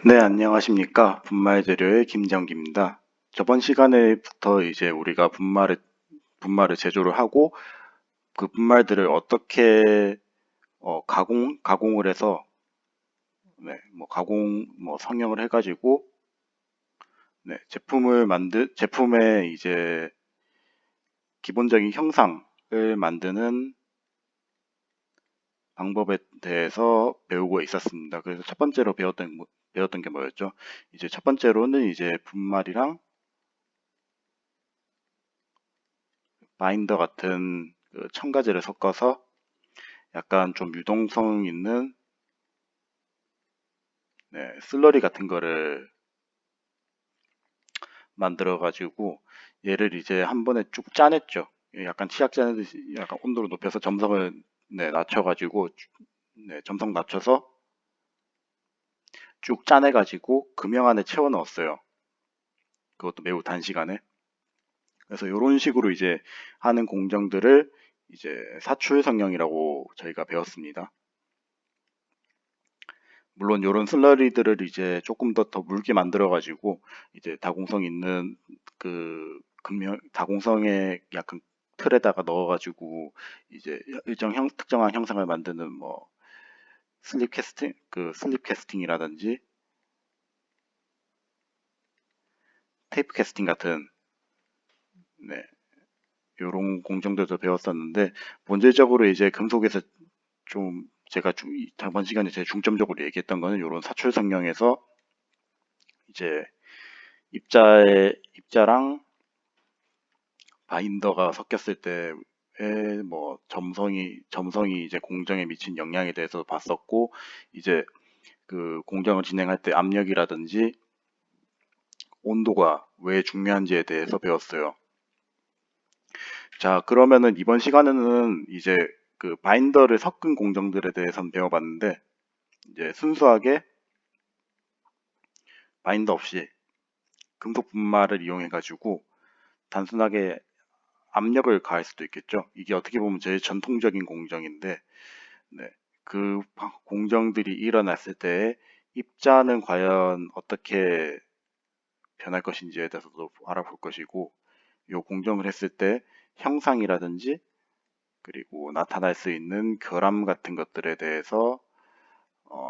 네, 안녕하십니까. 분말재료의 김정기입니다. 저번 시간에부터 이제 우리가 분말을 제조를 하고 그 분말들을 어떻게 가공을 해서 네, 뭐 성형을 해가지고 네, 제품의 이제 기본적인 형상을 만드는 방법에 대해서 배우고 있었습니다. 그래서 첫 번째로 배웠던 게 뭐였죠? 이제 첫 번째로는 이제 분말이랑 바인더 같은 그 첨가제를 섞어서 약간 좀 유동성 있는 네, 슬러리 같은 거를 만들어 가지고 얘를 이제 한 번에 쭉 짜냈죠. 약간 치약 짜내듯이 약간 온도를 높여서 점성을 네, 낮춰 가지고 네, 점성 낮춰서 쭉 짜내 가지고 금형 안에 채워 넣었어요. 그것도 매우 단시간에. 그래서 이런 식으로 이제 하는 공정들을 이제 사출 성형이라고 저희가 배웠습니다. 물론 요런 슬러리들을 이제 조금 더 묽게 만들어 가지고 이제 다공성 있는 다공성의 약간 틀에다가 넣어 가지고 이제 특정한 형상을 만드는 뭐 슬립 캐스팅이라든지 테이프 캐스팅 같은 네, 요런 공정들도 배웠었는데 본질적으로 이제 금속에서 좀 제가 저번 시간에 제일 중점적으로 얘기했던 거는 요런 사출 성형에서 이제 입자랑 바인더가 섞였을 때의 뭐 점성이 이제 공정에 미친 영향에 대해서 봤었고, 이제 그 공정을 진행할 때 압력이라든지 온도가 왜 중요한지에 대해서 배웠어요. 자, 그러면은 이번 시간에는 이제 그 바인더를 섞은 공정들에 대해서는 배워봤는데, 이제 순수하게 바인더 없이 금속 분말을 이용해가지고 단순하게 압력을 가할 수도 있겠죠. 이게 어떻게 보면 제일 전통적인 공정인데, 네. 공정들이 일어났을 때 입자는 과연 어떻게 변할 것인지에 대해서도 알아볼 것이고, 이 공정을 했을 때 형상이라든지 그리고 나타날 수 있는 결함 같은 것들에 대해서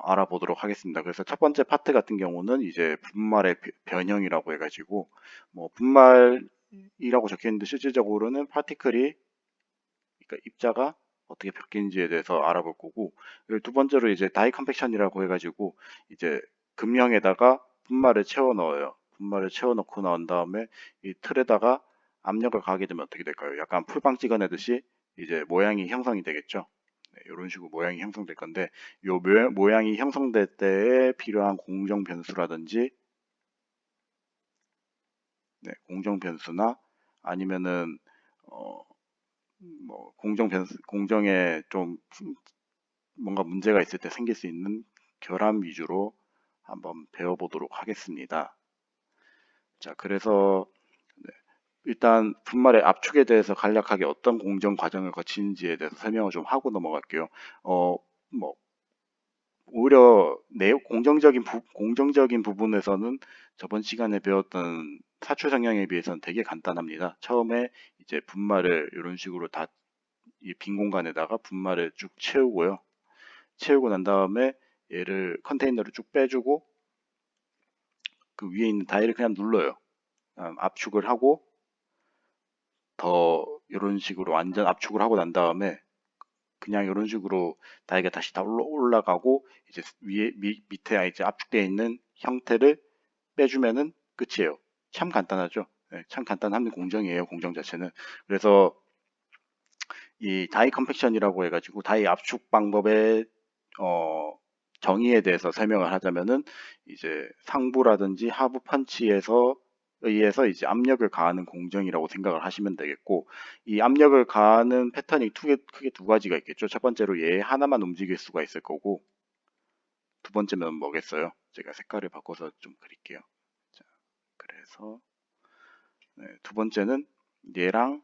알아보도록 하겠습니다. 그래서 첫 번째 파트 같은 경우는 이제 분말의 변형이라고 해가지고 뭐 분말이라고 적혀 있는데 실질적으로는 그러니까 입자가 어떻게 바뀌는지에 대해서 알아볼 거고, 그리고 두 번째로 이제 다이 컴팩션이라고 해가지고 이제 금형에다가 분말을 채워 넣어요. 분말을 채워 넣고 나온 다음에 이 틀에다가 압력을 가하게 되면 어떻게 될까요? 약간 풀빵 찍어내듯이 이제 모양이 형성이 되겠죠. 네, 이런 식으로 모양이 형성될 건데, 요 모양이 형성될 때에 필요한 공정 변수라든지, 네, 공정 변수나 아니면은 어, 뭐 공정에 좀 뭔가 문제가 있을 때 생길 수 있는 결함 위주로 한번 배워보도록 하겠습니다. 자, 그래서 네, 일단 분말의 압축에 대해서 간략하게 어떤 공정 과정을 거치는지에 대해서 설명을 좀 하고 넘어갈게요. 어, 뭐 오히려 공정적인 부분에서는 저번 시간에 배웠던 사출 성형에 비해서는 되게 간단합니다. 처음에 이제 분말을 이런 식으로 다 이 빈 공간에다가 분말을 쭉 채우고요. 채우고 난 다음에 얘를 컨테이너를 쭉 빼주고 그 위에 있는 다이를 그냥 눌러요. 압축을 하고 더 이런 식으로 완전 압축을 하고 난 다음에 그냥 이런 식으로 다이가 다시 다 올라가고 이제 밑에 이제 압축되어 있는 형태를 빼주면은 끝이에요. 참 간단하죠. 네, 참 간단한 공정이에요. 공정 자체는. 그래서 이 다이 컴팩션이라고 해가지고 다이 압축 방법의 어, 정의에 대해서 설명을 하자면은 이제 상부라든지 하부 펀치에서 의해서 이제 압력을 가하는 공정이라고 생각을 하시면 되겠고, 이 압력을 가하는 패턴이 크게 두 가지가 있겠죠. 첫 번째로 얘 하나만 움직일 수가 있을 거고, 두 번째는 뭐겠어요? 제가 색깔을 바꿔서 좀 그릴게요. 자, 그래서 네, 두 번째는 얘랑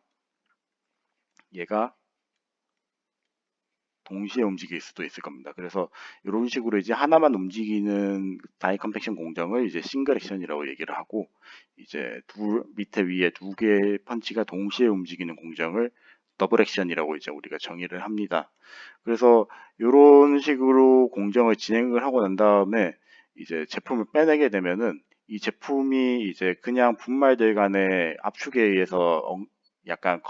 얘가 동시에 움직일 수도 있을 겁니다. 그래서 이런 식으로 이제 하나만 움직이는 다이 컴팩션 공정을 이제 싱글 액션이라고 얘기를 하고, 이제 밑에 위에 두 개의 펀치가 동시에 움직이는 공정을 더블 액션이라고 이제 우리가 정의를 합니다. 그래서 이런 식으로 공정을 진행을 하고 난 다음에 이제 제품을 빼내게 되면은 이 제품이 이제 그냥 분말들 간의 압축에 의해서 약간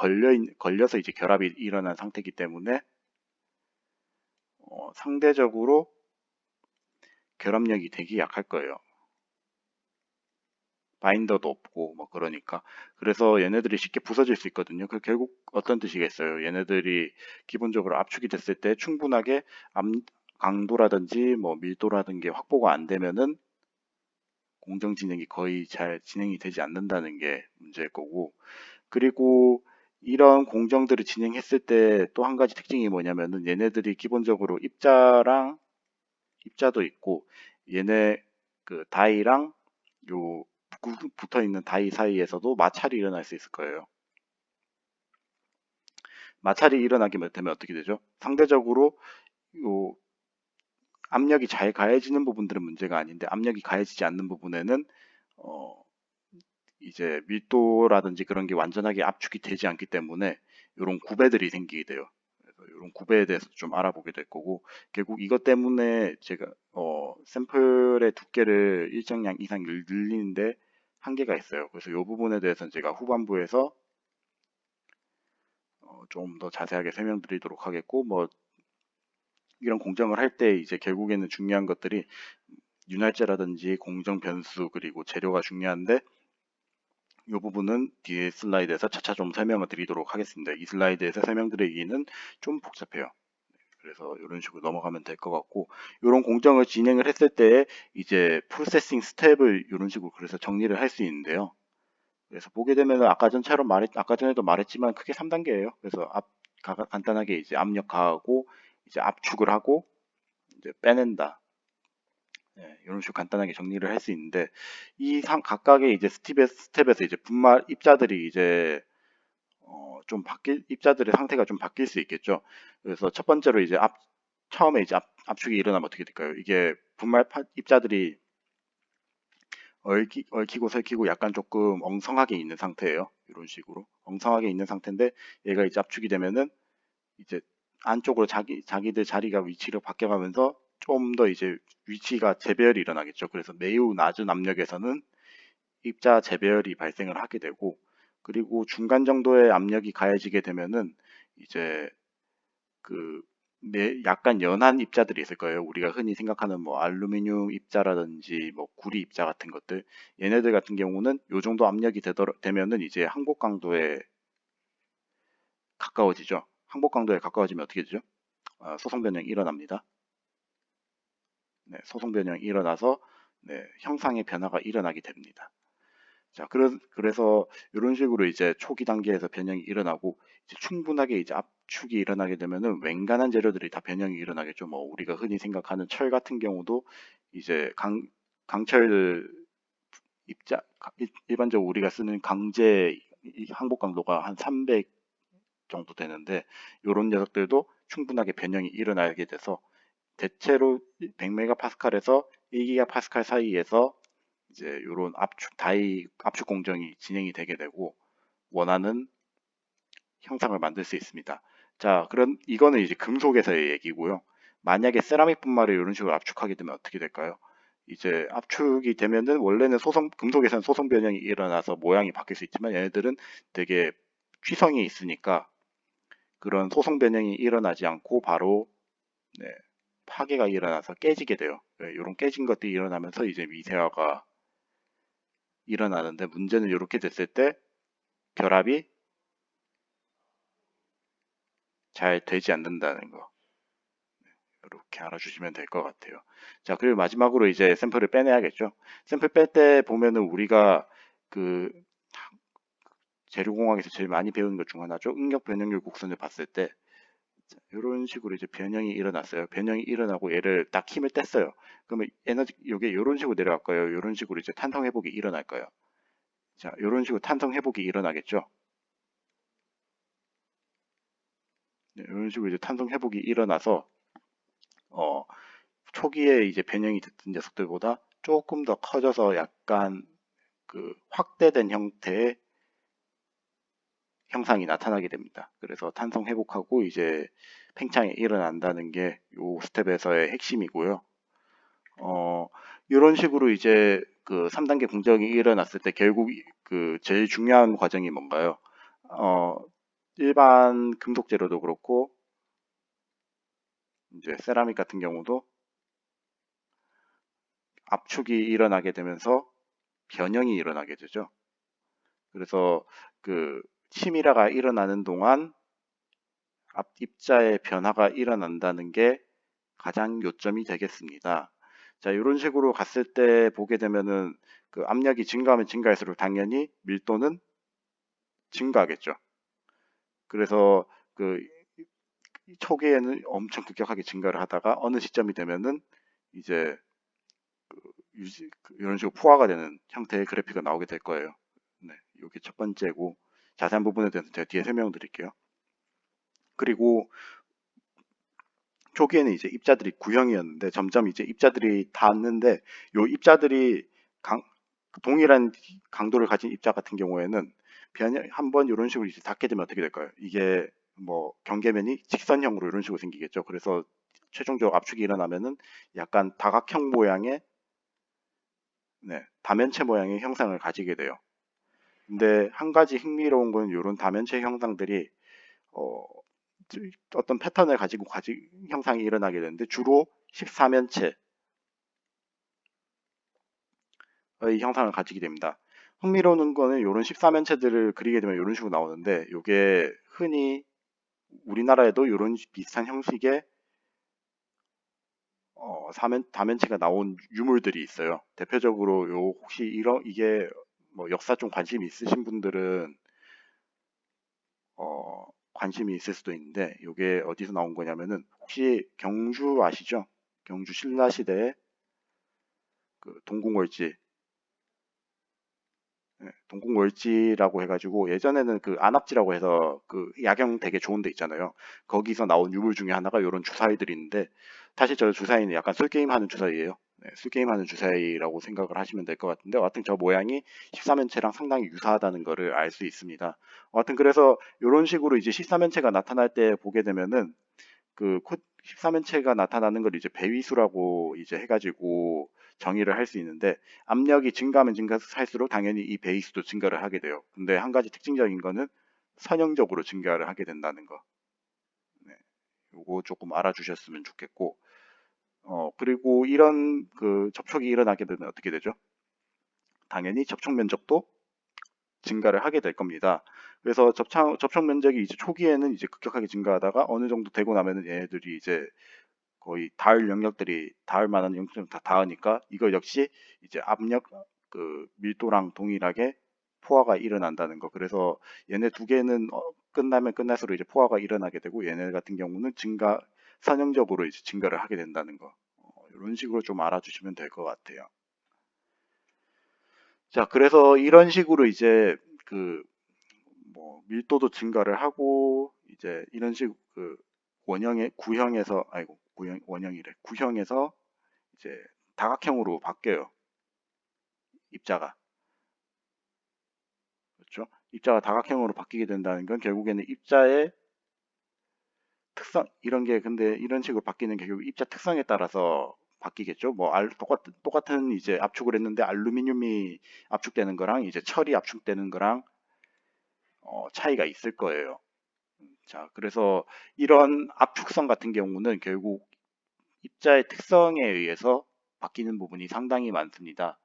걸려서 이제 결합이 일어난 상태이기 때문에 상대적으로 결합력이 되게 약할 거예요. 바인더도 없고 뭐 그러니까. 그래서 얘네들이 쉽게 부서질 수 있거든요. 그 결국 어떤 뜻이겠어요? 얘네들이 기본적으로 압축이 됐을 때 충분하게 강도라든지 뭐 밀도라든지 확보가 안 되면은 공정 진행이 거의 잘 진행이 되지 않는다는 게 문제일 거고, 그리고 이런 공정들을 진행했을 때 또 한 가지 특징이 뭐냐면은 얘네들이 기본적으로 입자도 있고, 얘네 그 다이랑 요 붙어 있는 다이 사이에서도 마찰이 일어날 수 있을 거예요. 마찰이 일어나게 되면 어떻게 되죠? 상대적으로 요 압력이 잘 가해지는 부분들은 문제가 아닌데, 압력이 가해지지 않는 부분에는 어 이제 밀도라든지 그런 게 완전하게 압축이 되지 않기 때문에 이런 구배들이 생기게 돼요. 그래서 이런 구배에 대해서 좀 알아보게 될 거고, 결국 이것 때문에 제가 샘플의 두께를 일정량 이상 늘리는데 한계가 있어요. 그래서 이 부분에 대해서는 제가 후반부에서 좀 더 자세하게 설명드리도록 하겠고, 뭐 이런 공정을 할 때 이제 결국에는 중요한 것들이 윤활제라든지 공정 변수 그리고 재료가 중요한데, 이 부분은 뒤에 슬라이드에서 차차 좀 설명을 드리도록 하겠습니다. 이 슬라이드에서 설명드리기는 좀 복잡해요. 그래서 이런 식으로 넘어가면 될 것 같고, 이런 공정을 진행을 했을 때 이제 프로세싱 스텝을 이런 식으로 그래서 정리를 할 수 있는데요. 그래서 보게 되면 아까 전에도 말했지만 크게 3단계예요. 그래서 간단하게 이제 압력 가하고 이제 압축을 하고 이제 빼낸다. 네, 이런 식으로 간단하게 정리를 할 수 있는데, 각각의 이제 스텝에서 이제 분말 입자들이 이제 입자들의 상태가 좀 바뀔 수 있겠죠. 그래서 첫 번째로 이제 처음에 이제 압축이 일어나면 어떻게 될까요? 이게 입자들이 얽히고 설키고 약간 조금 엉성하게 있는 상태예요. 이런 식으로 엉성하게 있는 상태인데, 얘가 이제 압축이 되면은 이제 안쪽으로 자기들 자리가 위치로 바뀌어가면서 좀 더 이제 위치가 재배열이 일어나겠죠. 그래서 매우 낮은 압력에서는 입자 재배열이 발생을 하게 되고, 그리고 중간 정도의 압력이 가해지게 되면은 이제 그 약간 연한 입자들이 있을 거예요. 우리가 흔히 생각하는 뭐 알루미늄 입자라든지 뭐 구리 입자 같은 것들, 얘네들 같은 경우는 요 정도 압력이 되면은 이제 항복 강도에 가까워지죠. 항복 강도에 가까워지면 어떻게 되죠? 소성 변형이 일어납니다. 네, 소성 변형이 일어나서 네, 형상의 변화가 일어나게 됩니다. 자, 그래서 이런 식으로 이제 초기 단계에서 변형이 일어나고, 이제 충분하게 이제 압축이 일어나게 되면은 웬간한 재료들이 다 변형이 일어나겠죠. 뭐 우리가 흔히 생각하는 철 같은 경우도 이제 강철 일반적으로 우리가 쓰는 강제 항복 강도가 한 300 정도 되는데, 이런 녀석들도 충분하게 변형이 일어나게 돼서 대체로 100메가파스칼에서 1기가파스칼 사이에서 이제 이런 압축 공정이 진행이 되게 되고 원하는 형상을 만들 수 있습니다. 자, 그럼 이거는 이제 금속에서의 얘기고요. 만약에 세라믹 분말을 이런 식으로 압축하게 되면 어떻게 될까요? 이제 압축이 되면은 원래는 금속에서는 소성 변형이 일어나서 모양이 바뀔 수 있지만, 얘네들은 되게 취성이 있으니까 그런 소성 변형이 일어나지 않고 바로 네, 파괴가 일어나서 깨지게 돼요. 네, 이런 깨진 것들이 일어나면서 이제 미세화가 일어나는데, 문제는 이렇게 됐을 때 결합이 잘 되지 않는다는 거. 이렇게 알아주시면 될 것 같아요. 자, 그리고 마지막으로 이제 샘플을 빼내야겠죠. 샘플 뺄 때 보면은 우리가 그 재료공학에서 제일 많이 배우는 것 중 하나죠. 응력 변형률 곡선을 봤을 때 이런 식으로 이제 변형이 일어났어요. 변형이 일어나고 얘를 딱 힘을 뗐어요. 그러면 이게 이런 식으로 내려갈 거예요. 이런 식으로 이제 탄성 회복이 일어날 거예요. 자, 이런 식으로 탄성 회복이 일어나겠죠. 이런 식으로 이제 탄성 회복이 일어나서 어, 초기에 이제 변형이 됐던 녀석들보다 조금 더 커져서 약간 그 확대된 형태의 형상이 나타나게 됩니다. 그래서 탄성 회복하고 이제 팽창이 일어난다는 게 요 스텝에서의 핵심이고요. 어, 이런 식으로 이제 그 3단계 공정이 일어났을 때 결국 그 제일 중요한 과정이 뭔가요? 어, 일반 금속 재료도 그렇고 이제 세라믹 같은 경우도 압축이 일어나게 되면서 변형이 일어나게 되죠. 그래서 그 치밀화가 일어나는 동안 앞 입자의 변화가 일어난다는 게 가장 요점이 되겠습니다. 자, 이런 식으로 갔을 때 보게 되면은 그 압력이 증가하면 증가할수록 당연히 밀도는 증가하겠죠. 그래서 그 초기에는 엄청 급격하게 증가를 하다가 어느 시점이 되면은 이제 이런 식으로 포화가 되는 형태의 그래프가 나오게 될 거예요. 네, 이게 첫 번째고 자세한 부분에 대해서 제가 뒤에 설명드릴게요. 그리고 초기에는 이제 입자들이 구형이었는데 점점 이제 입자들이 닿았는데 요 입자들이 동일한 강도를 가진 입자 같은 경우에는 변형 한번 이런 식으로 이제 닿게 되면 어떻게 될까요? 이게 뭐 경계면이 직선형으로 이런 식으로 생기겠죠. 그래서 최종적으로 압축이 일어나면은 약간 다각형 모양의 네, 다면체 모양의 형상을 가지게 돼요. 근데 한 가지 흥미로운 건 이런 다면체 형상들이 어, 어떤 패턴을 가지고 형상이 일어나게 되는데 주로 14면체의 형상을 가지게 됩니다. 흥미로운 거는 이런 14면체들을 그리게 되면 이런 식으로 나오는데 이게 흔히 우리나라에도 이런 비슷한 형식의 다면체가 나온 유물들이 있어요. 대표적으로 혹시 이게 뭐 역사 좀 관심 있으신 분들은 관심이 있을 수도 있는데 이게 어디서 나온 거냐면은 혹시 경주 아시죠? 경주 신라시대의 그 동궁월지, 예, 동궁월지라고 해가지고 예전에는 그 안압지라고 해서 그 야경 되게 좋은 데 있잖아요. 거기서 나온 유물 중에 하나가 이런 주사위들이 있는데 사실 저 주사위는 약간 술게임 하는 주사위예요. 네, 술게임 하는 주사위라고 생각을 하시면 될 것 같은데 하여튼 저 모양이 14면체랑 상당히 유사하다는 거를 알 수 있습니다. 하여튼 그래서 이런 식으로 이제 14면체가 나타날 때 보게 되면은 그 14면체가 나타나는 걸 이제 배위수라고 이제 해가지고 정의를 할 수 있는데 압력이 증가하면 증가할수록 당연히 이 배위수도 증가를 하게 돼요. 근데 한 가지 특징적인 거는 선형적으로 증가를 하게 된다는 거. 네, 요거 조금 알아주셨으면 좋겠고, 그리고 이런 그 접촉이 일어나게 되면 어떻게 되죠? 당연히 접촉 면적도 증가를 하게 될 겁니다. 그래서 접촉 면적이 이제 초기에는 이제 급격하게 증가하다가 어느 정도 되고 나면은 얘네들이 이제 거의 닿을 영역들이 닿을 만한 영역들이 다 닿으니까 이거 역시 이제 압력 그 밀도랑 동일하게 포화가 일어난다는 거. 그래서 얘네 두 개는 끝나면 끝날수록 이제 포화가 일어나게 되고 얘네 같은 경우는 선형적으로 이제 증가를 하게 된다는 거. 이런 식으로 좀 알아주시면 될 것 같아요. 자, 그래서 이런 식으로 이제 그 뭐 밀도도 증가를 하고 이제 이런 식 그 원형의 구형에서 아이고 원형이래 구형에서 이제 다각형으로 바뀌어요. 입자가. 그렇죠? 입자가 다각형으로 바뀌게 된다는 건 결국에는 입자의 특성 이런 게 근데 이런 식으로 바뀌는 게 결국 입자 특성에 따라서 바뀌겠죠. 뭐 똑같은 이제 압축을 했는데 알루미늄이 압축되는 거랑 이제 철이 압축되는 거랑 차이가 있을 거예요. 자, 그래서 이런 압축성 같은 경우는 결국 입자의 특성에 의해서 바뀌는 부분이 상당히 많습니다.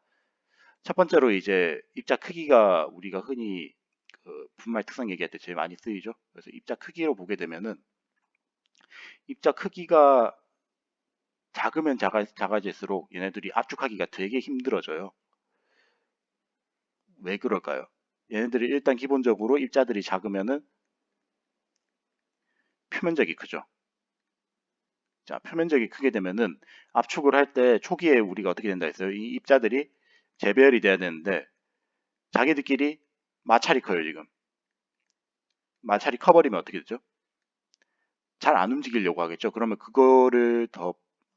첫 번째로 이제 입자 크기가 우리가 흔히 그 분말 특성 얘기할 때 제일 많이 쓰이죠. 그래서 입자 크기로 보게 되면은 입자 크기가 작으면 작아질수록 얘네들이 압축하기가 되게 힘들어져요. 왜 그럴까요? 얘네들이 일단 기본적으로 입자들이 작으면은 표면적이 크죠. 자, 표면적이 크게 되면은 압축을 할 때 초기에 우리가 어떻게 된다 했어요? 이 입자들이 재배열이 돼야 되는데 자기들끼리 마찰이 커요, 지금. 마찰이 커버리면 어떻게 되죠? 잘 안 움직이려고 하겠죠. 그러면 그거를 더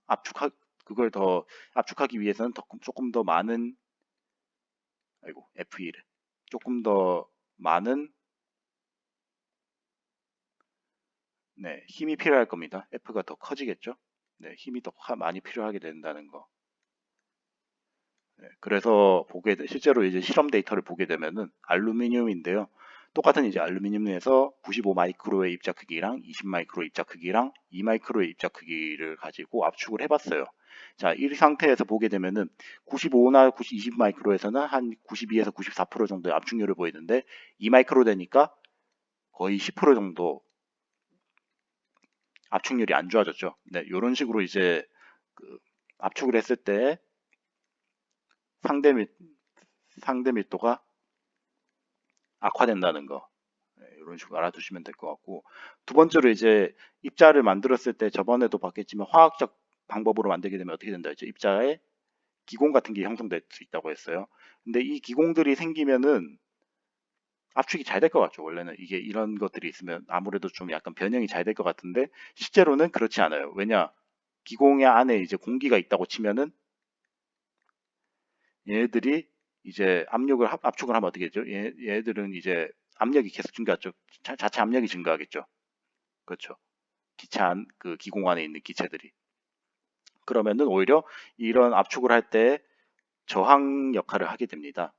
압축하 그걸 더 압축하기 위해서는 조금 더 많은 아이고 F1을 조금 더 많은 네, 힘이 필요할 겁니다. F가 더 커지겠죠. 네, 힘이 더 많이 필요하게 된다는 거. 네, 그래서 실제로 이제 실험 데이터를 보게 되면은 알루미늄인데요. 똑같은 이제 알루미늄에서 95 마이크로의 입자 크기랑 20 마이크로 입자 크기랑 2 마이크로의 입자 크기를 가지고 압축을 해봤어요. 자, 이 상태에서 보게 되면은 95나 20 마이크로에서는 한 92에서 94% 정도의 압축률을 보이는데 2 마이크로 되니까 거의 10% 정도 압축률이 안 좋아졌죠. 네, 이런 식으로 이제 그 압축을 했을 때 상대 밀 상대 밀도가 악화된다는 거. 네, 이런 식으로 알아두시면 될 것 같고 두 번째로 이제 입자를 만들었을 때 저번에도 봤겠지만 화학적 방법으로 만들게 되면 어떻게 된다 했죠? 입자에 기공 같은 게 형성될 수 있다고 했어요. 근데 이 기공들이 생기면은 압축이 잘 될 것 같죠. 원래는 이게 이런 것들이 있으면 아무래도 좀 약간 변형이 잘 될 것 같은데 실제로는 그렇지 않아요. 왜냐? 기공의 안에 이제 공기가 있다고 치면은 얘네들이 이제 압축을 하면 어떻게 되죠? 얘네들은 이제 압력이 계속 증가하죠. 자체 압력이 증가하겠죠. 그렇죠. 그 기공 안에 있는 기체들이. 그러면은 오히려 이런 압축을 할 때 저항 역할을 하게 됩니다.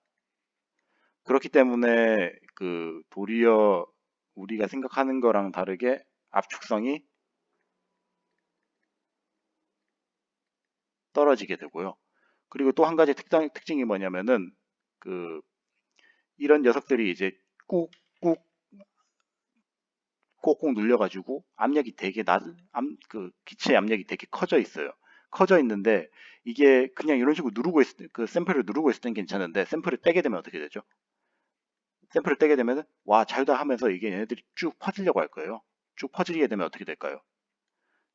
그렇기 때문에 그 도리어 우리가 생각하는 거랑 다르게 압축성이 떨어지게 되고요. 그리고 또 한 가지 특징이 뭐냐면은 그 이런 녀석들이 이제 꾹꾹 꼭꼭 눌려가지고 압력이 되게 그 기체 압력이 되게 커져 있어요. 커져 있는데 이게 그냥 이런 식으로 그 샘플을 누르고 있을 땐 괜찮은데 샘플을 떼게 되면 어떻게 되죠? 샘플을 떼게 되면 와 잘다 하면서 이게 얘네들이 쭉 퍼지려고 할 거예요. 쭉 퍼지게 되면 어떻게 될까요?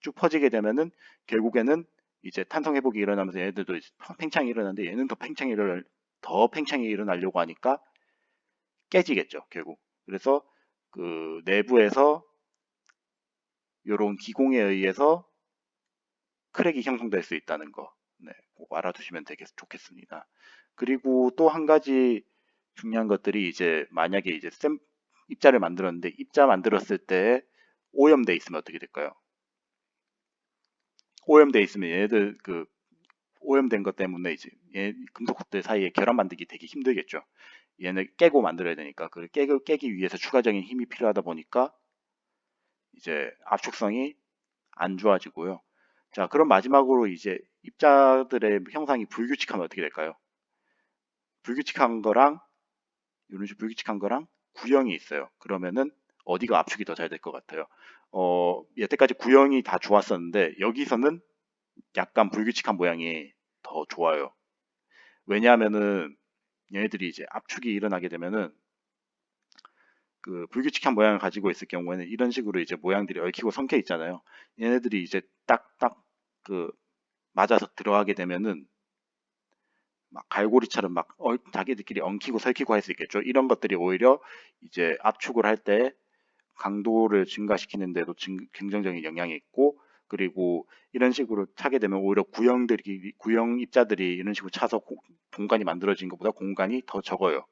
쭉 퍼지게 되면은 결국에는 이제 탄성 회복이 일어나면서 얘네들도 이제 팽창이 일어나는데 얘는 더 팽창이 일어나려고 하니까 깨지겠죠, 결국. 그래서 그 내부에서 이런 기공에 의해서 크랙이 형성될 수 있다는 거, 네, 꼭 알아두시면 좋겠습니다. 그리고 또 한 가지 중요한 것들이 이제 만약에 이제 입자를 만들었는데 입자 만들었을 때 오염돼 있으면 어떻게 될까요? 오염돼 있으면 얘네들 그 오염된 것 때문에 이제 금속들 사이에 결합 만들기 되게 힘들겠죠. 얘네 깨고 만들어야 되니까 그 깨기 위해서 추가적인 힘이 필요하다 보니까 이제 압축성이 안 좋아지고요. 자, 그럼 마지막으로 이제 입자들의 형상이 불규칙하면 어떻게 될까요? 불규칙한 거랑 이런 식으로 불규칙한 거랑 구형이 있어요. 그러면은 어디가 압축이 더 잘 될 것 같아요? 여태까지 구형이 다 좋았었는데 여기서는 약간 불규칙한 모양이 더 좋아요. 왜냐하면은 얘네들이 이제 압축이 일어나게 되면은 그 불규칙한 모양을 가지고 있을 경우에는 이런 식으로 이제 모양들이 얽히고 성켜 있잖아요. 얘네들이 이제 딱딱 그 맞아서 들어가게 되면은 막 갈고리처럼 막 자기들끼리 엉키고 설키고 할 수 있겠죠. 이런 것들이 오히려 이제 압축을 할 때 강도를 증가시키는 데도 긍정적인 영향이 있고 그리고 이런 식으로 차게 되면 오히려 구형 입자들이 이런 식으로 차서 공간이 만들어진 것보다 공간이 더 적어요.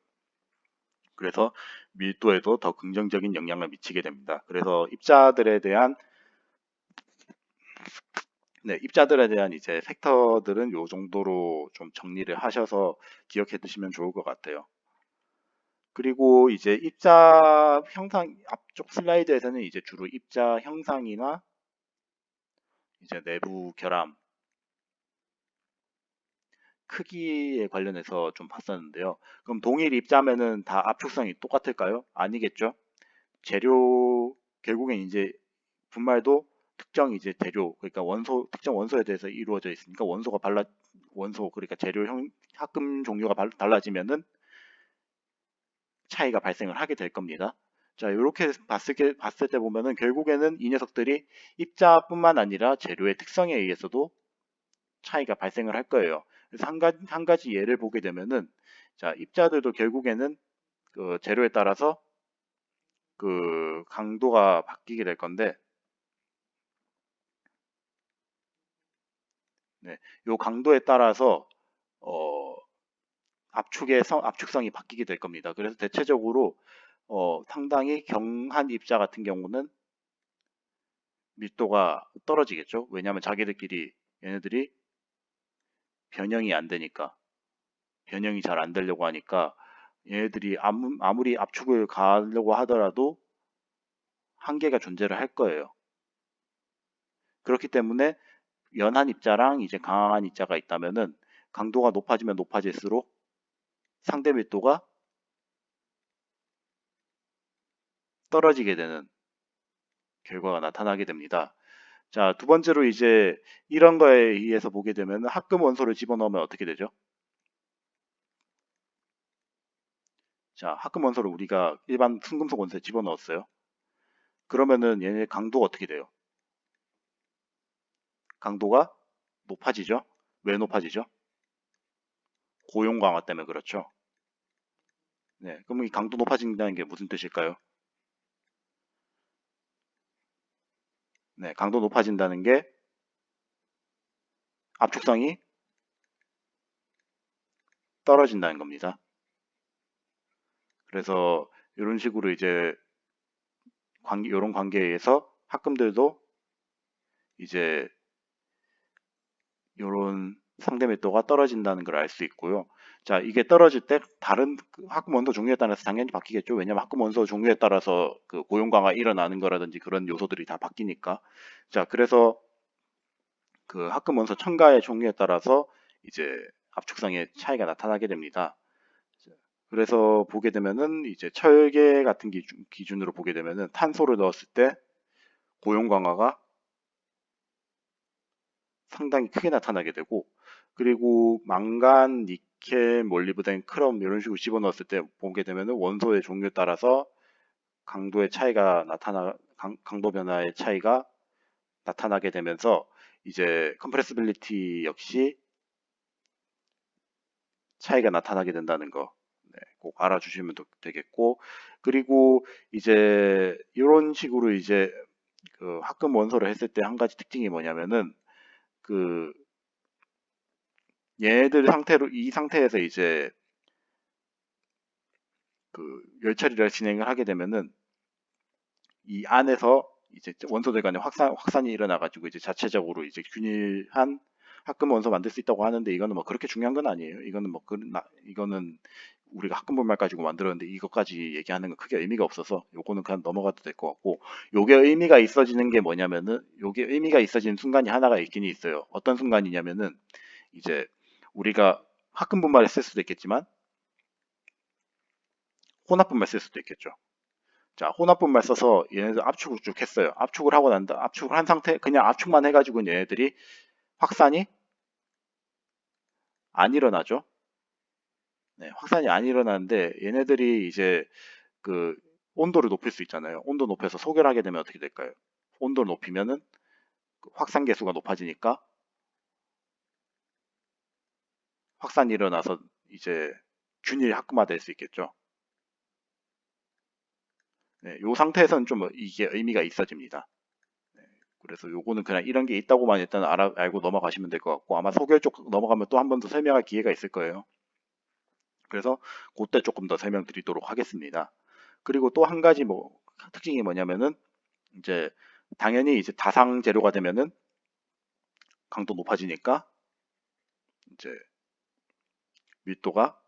그래서 밀도에도 더 긍정적인 영향을 미치게 됩니다. 그래서 입자들에 대한 이제 팩터들은 요 정도로 좀 정리를 하셔서 기억해 두시면 좋을 것 같아요. 그리고 이제 입자 형상 앞쪽 슬라이드에서는 이제 주로 입자 형상이나 이제 내부 결함 크기에 관련해서 좀 봤었는데요. 그럼 동일 입자면은 다 압축성이 똑같을까요? 아니겠죠? 재료 결국엔 이제 분말도 특정 이제 재료 그러니까 특정 원소에 대해서 이루어져 있으니까 원소 그러니까 재료형 합금 종류가 달라지면은 차이가 발생을 하게 될 겁니다. 자, 이렇게 봤을 때 보면은 결국에는 이 녀석들이 입자뿐만 아니라 재료의 특성에 의해서도 차이가 발생을 할 거예요. 그래서 한 가지 예를 보게 되면은 자, 입자들도 결국에는 그 재료에 따라서 그 강도가 바뀌게 될 건데 네, 요 강도에 따라서 압축성이 바뀌게 될 겁니다. 그래서 대체적으로 상당히 경한 입자 같은 경우는 밀도가 떨어지겠죠. 왜냐하면 자기들끼리 얘네들이 변형이 안 되니까, 변형이 잘 안 되려고 하니까 얘네들이 아무리 압축을 가하려고 하더라도 한계가 존재를 할 거예요. 그렇기 때문에 연한 입자랑 이제 강한 입자가 있다면은 강도가 높아지면 높아질수록 상대 밀도가 떨어지게 되는 결과가 나타나게 됩니다. 자, 두 번째로 이제 이런 거에 의해서 보게 되면 합금 원소를 집어넣으면 어떻게 되죠? 자, 합금 원소를 우리가 일반 순금속 원소에 집어넣었어요. 그러면은 얘네 강도가 어떻게 돼요? 강도가 높아지죠? 왜 높아지죠? 고용 강화 때문에 그렇죠. 네, 그럼 이 강도 높아진다는 게 무슨 뜻일까요? 네, 강도 높아진다는 게 압축성이 떨어진다는 겁니다. 그래서 이런 식으로 이제 이런 관계에 의해서 합금들도 이제 이런 상대 밀도가 떨어진다는 걸 알 수 있고요. 자, 이게 떨어질 때 다른 합금 원소 종류에 따라서 당연히 바뀌겠죠. 왜냐면 합금 원소 종류에 따라서 그 고용 강화 일어나는 거라든지 그런 요소들이 다 바뀌니까. 자, 그래서 그 합금 원소 첨가의 종류에 따라서 이제 압축성의 차이가 나타나게 됩니다. 그래서 보게 되면은 이제 철계 같은 기준으로 보게 되면은 탄소를 넣었을 때 고용 강화가 상당히 크게 나타나게 되고, 그리고 망간, 니켈, 몰리브덴, 크롬 이런 식으로 집어넣었을 때 보게 되면은 원소의 종류에 따라서 강도의 차이가 강도 변화의 차이가 나타나게 되면서 이제 컴프레시빌리티 역시 차이가 나타나게 된다는 거, 네, 꼭 알아주시면 되겠고, 그리고 이제 이런 식으로 이제 그 합금 원소를 했을 때 한 가지 특징이 뭐냐면은 그 얘들 상태로 이 상태에서 이제 그 열 처리를 진행을 하게 되면은 이 안에서 이제 원소들 간의 확산이 일어나가지고 이제 자체적으로 이제 균일한 합금 원소 만들 수 있다고 하는데 이거는 뭐 그렇게 중요한 건 아니에요. 이거는 이거는 우리가 합금 분말 가지고 만들었는데 이것까지 얘기하는 건 크게 의미가 없어서 요거는 그냥 넘어가도 될 것 같고, 요게 의미가 있어지는 게 뭐냐면은 요게 의미가 있어지는 순간이 하나가 있긴 있어요. 어떤 순간이냐면은 이제 우리가 합금 분말을 쓸 수도 있겠지만 혼합 분말 쓸 수도 있겠죠. 자, 혼합분말 써서 얘네들 압축을 쭉 했어요. 압축을 하고 난다. 압축을 한 상태, 그냥 압축만 해가지고 얘네들이 확산이 안 일어나죠. 네, 확산이 안 일어나는데 얘네들이 이제 그 온도를 높일 수 있잖아요. 온도 높여서 소결하게 되면 어떻게 될까요? 온도를 높이면은 그 확산 계수가 높아지니까 확산이 일어나서 이제 균일 합금화될 수 있겠죠. 네, 요 상태에서는 좀 이게 의미가 있어집니다. 그래서 요거는 그냥 이런 게 있다고만 일단 알고 넘어가시면 될 것 같고, 아마 소결 쪽 넘어가면 또 한 번 더 설명할 기회가 있을 거예요. 그래서 그때 조금 더 설명드리도록 하겠습니다. 그리고 또 한 가지 뭐 특징이 뭐냐면은 이제 당연히 이제 다상 재료가 되면은 강도 높아지니까 이제 밀도가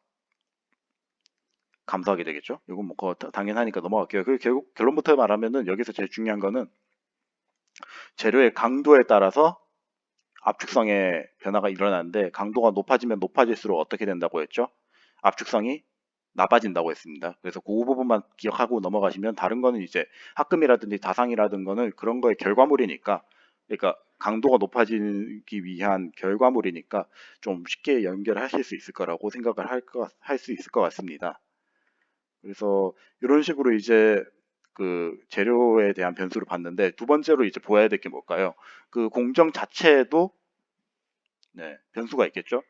감소하게 되겠죠. 이건 뭐 그거 당연하니까 넘어갈게요. 그 결국 결론부터 말하면은 여기서 제일 중요한 거는 재료의 강도에 따라서 압축성의 변화가 일어나는데, 강도가 높아지면 높아질수록 어떻게 된다고 했죠? 압축성이 나빠진다고 했습니다. 그래서 그 부분만 기억하고 넘어가시면 다른 거는 이제 합금이라든지 다상이라든 거는 그런 거의 결과물이니까, 그러니까 강도가 높아지기 위한 결과물이니까 좀 쉽게 연결하실 수 있을 거라고 생각을 할 수 있을 것 같습니다. 그래서 이런 식으로 이제 그 재료에 대한 변수를 봤는데, 두 번째로 이제 보아야 될 게 뭘까요? 그 공정 자체에도 네, 변수가 있겠죠.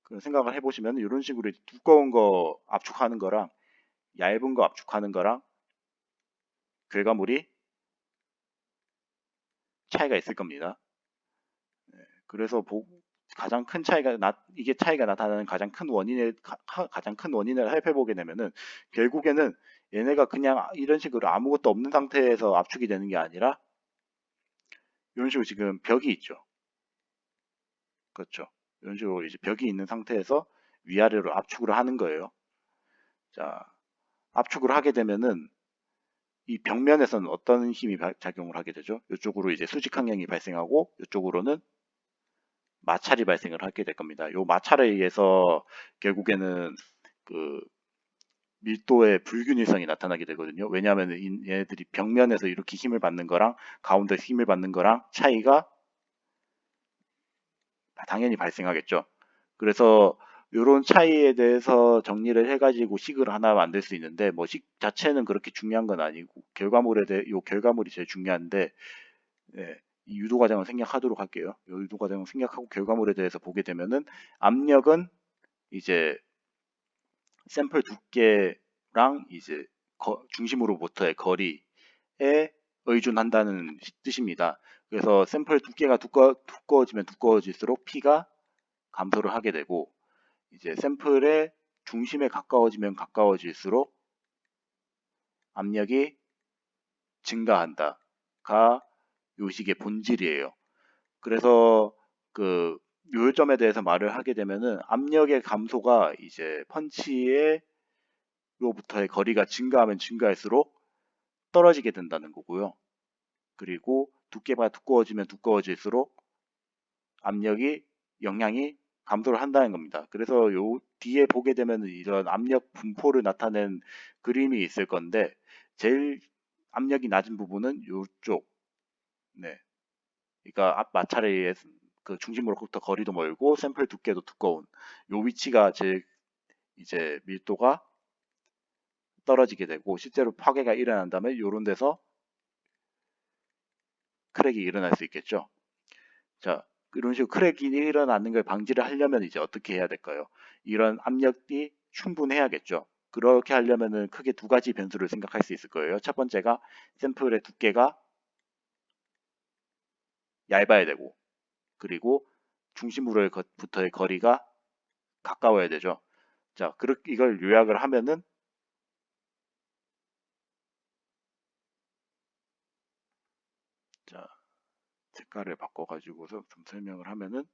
그 생각을 해보시면 이런 식으로 두꺼운 거 압축하는 거랑 얇은 거 압축하는 거랑 결과물이 차이가 있을 겁니다. 그래서 가장 큰 이게 차이가 나타나는 가장 큰 원인을 살펴보게 되면은 결국에는 얘네가 그냥 이런 식으로 아무것도 없는 상태에서 압축이 되는 게 아니라 이런 식으로 지금 벽이 있죠. 그렇죠. 이런 식으로 이제 벽이 있는 상태에서 위아래로 압축을 하는 거예요. 자, 압축을 하게 되면은 이 벽면에서는 어떤 힘이 작용을 하게 되죠? 이쪽으로 이제 수직항량이 발생하고 이쪽으로는 마찰이 발생을 하게 될 겁니다. 이 마찰에 의해서 결국에는 그 밀도의 불균일성이 나타나게 되거든요. 왜냐하면 얘네들이 벽면에서 이렇게 힘을 받는 거랑 가운데 힘을 받는 거랑 차이가 당연히 발생하겠죠. 그래서 이런 차이에 대해서 정리를 해가지고 식을 하나 만들 수 있는데 뭐 식 자체는 그렇게 중요한 건 아니고 요 결과물이 제일 중요한데 예, 이 유도 과정을 생략하도록 할게요. 이 유도 과정을 생략하고 결과물에 대해서 보게 되면은 압력은 이제 샘플 두께랑 이제 중심으로부터의 거리에 의존한다는 뜻입니다. 그래서 샘플 두께가 두꺼워지면 두꺼워질수록 P가 감소를 하게 되고 이제 샘플의 중심에 가까워지면 가까워질수록 압력이 증가한다가 요식의 본질이에요. 그래서 그 요점에 대해서 말을 하게 되면은 압력의 감소가 이제 펀치의 로부터의 거리가 증가하면 증가할수록 떨어지게 된다는 거고요. 그리고 두께가 두꺼워지면 두꺼워질수록 압력이 영향이 감소를 한다는 겁니다. 그래서 요 뒤에 보게 되면 이런 압력 분포를 나타낸 그림이 있을 건데 제일 압력이 낮은 부분은 요쪽, 네, 그러니까 앞 마찰에 의해서 그 중심으로부터 거리도 멀고 샘플 두께도 두꺼운 요 위치가 제일 이제 밀도가 떨어지게 되고 실제로 파괴가 일어난다면 요런 데서 크랙이 일어날 수 있겠죠. 자, 이런 식으로 크랙이 일어나는 걸 방지를 하려면 이제 어떻게 해야 될까요? 이런 압력이 충분해야겠죠. 그렇게 하려면은 크게 두 가지 변수를 생각할 수 있을 거예요. 첫 번째가 샘플의 두께가 얇아야 되고, 그리고 중심으로부터의 거리가 가까워야 되죠. 자, 이걸 요약을 하면은, 자, 색깔을 바꿔가지고서 좀 설명을 하면은,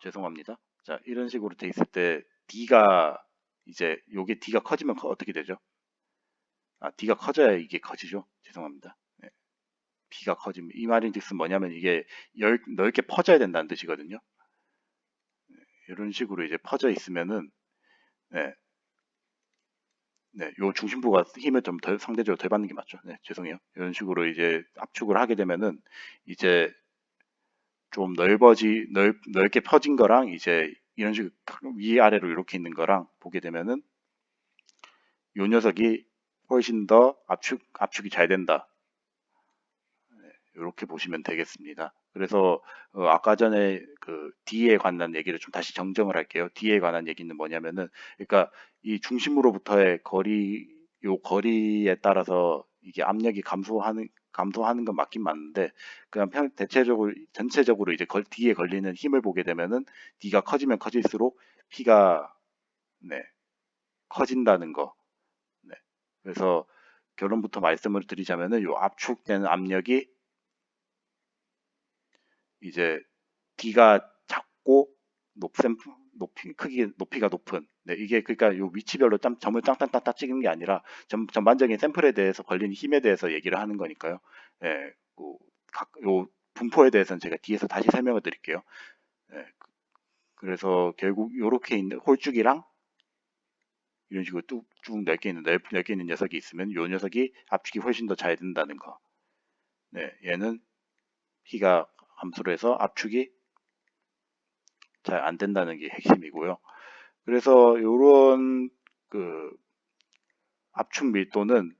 죄송합니다. 자, 이런 식으로 돼 있을 때 D가 이제 요게 D가 커지면 어떻게 되죠? D가 커져야 이게 커지죠. 죄송합니다. 네, B가 커지면 이 말인즉슨 뭐냐면 이게 넓게 퍼져야 된다는 뜻이거든요. 이런 식으로 이제 퍼져 있으면은 네, 네, 요 중심부가 힘을 좀 상대적으로 덜 받는 게 맞죠. 네, 죄송해요. 이런 식으로 이제 압축을 하게 되면은 이제 좀 넓게 퍼진 거랑 이제 이런 식으로 위아래로 이렇게 있는 거랑 보게 되면은 요 녀석이 훨씬 더 압축이 잘 된다. 이렇게 보시면 되겠습니다. 그래서 아까 전에 그 D에 관한 얘기를 좀 다시 정정을 할게요. D에 관한 얘기는 뭐냐면은 그러니까 이 중심으로부터의 요 거리에 따라서 이게 압력이 감소하는 건 맞긴 맞는데 그냥 대체적으로 전체적으로 이제 D에 걸리는 힘을 보게 되면은 D가 커지면 커질수록 P가 네, 커진다는 거. 네. 그래서 결론부터 말씀을 드리자면은 요 압축되는 압력이 이제 D가 작고 높이가 높은 이게 그러니까 요 위치별로 점을 땅땅땅땅 찍은 게 아니라 전반적인 샘플에 대해서 걸리는 힘에 대해서 얘기를 하는 거니까요. 예, 요 분포에 대해서는 제가 뒤에서 다시 설명을 드릴게요. 예, 그래서 결국 요렇게 있는 홀쭉이랑 이런 식으로 쭉 넓게 있는 녀석이 있으면 요 녀석이 압축이 훨씬 더 잘 된다는 거. 네, 얘는 P가 함수로 해서 압축이 잘 안 된다는 게 핵심이고요. 그래서 이런 그 압축 밀도는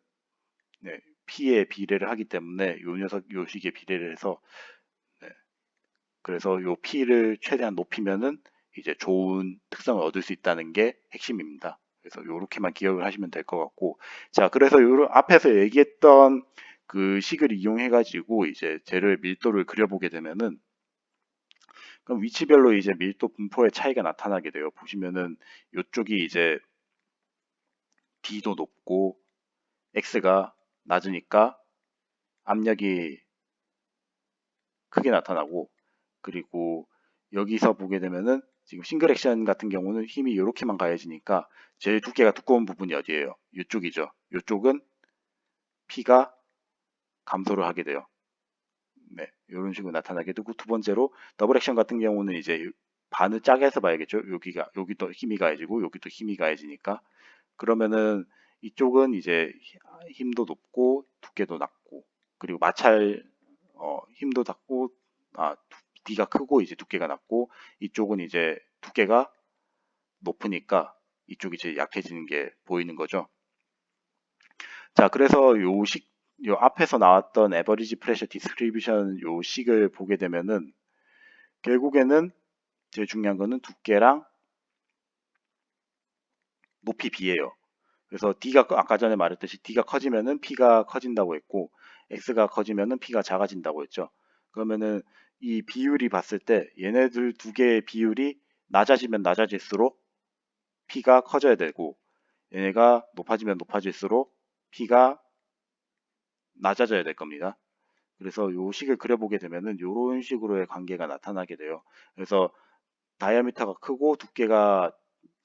네, P에 비례를 하기 때문에 요 식에 비례를 해서 네, 그래서 요 P를 최대한 높이면은 이제 좋은 특성을 얻을 수 있다는 게 핵심입니다. 그래서 요렇게만 기억을 하시면 될 것 같고 자 그래서 요 앞에서 얘기했던 그 식을 이용해 가지고 이제 재료의 밀도를 그려보게 되면은, 그럼 위치별로 이제 밀도 분포의 차이가 나타나게 돼요. 보시면은 이쪽이 이제 D도 높고 X가 낮으니까 압력이 크게 나타나고, 그리고 여기서 보게 되면은 지금 싱글 액션 같은 경우는 힘이 이렇게만 가해지니까 제일 두께가 두꺼운 부분이 어디예요? 이쪽이죠. 이쪽은 P가 감소를 하게 돼요. 네, 이런 식으로 나타나게 되고, 두 번째로 더블 액션 같은 경우는 이제 반을 짜게 해서 봐야겠죠. 여기도 힘이 가해지고 여기도 힘이 가해지니까, 그러면은 이쪽은 이제 힘도 높고 두께도 낮고, 그리고 마찰 힘도 낮고, D가 크고 이제 두께가 낮고, 이쪽은 이제 두께가 높으니까 이쪽이 이제 약해지는 게 보이는 거죠. 자, 그래서 요 앞에서 나왔던 에버리지 프레셔 디스트리뷰션 요 식을 보게 되면은 결국에는 제일 중요한 거는 두께랑 높이 비예요. 그래서 D가 아까 전에 말했듯이 D가 커지면은 P가 커진다고 했고, X가 커지면은 P가 작아진다고 했죠. 그러면은 이 비율이 봤을 때 얘네들 두 개의 비율이 낮아지면 낮아질수록 P가 커져야 되고, 얘네가 높아지면 높아질수록 P가 낮아져야 될 겁니다. 그래서 요 식을 그려보게 되면은 이런 식으로의 관계가 나타나게 돼요. 그래서 다이아미터가 크고 두께가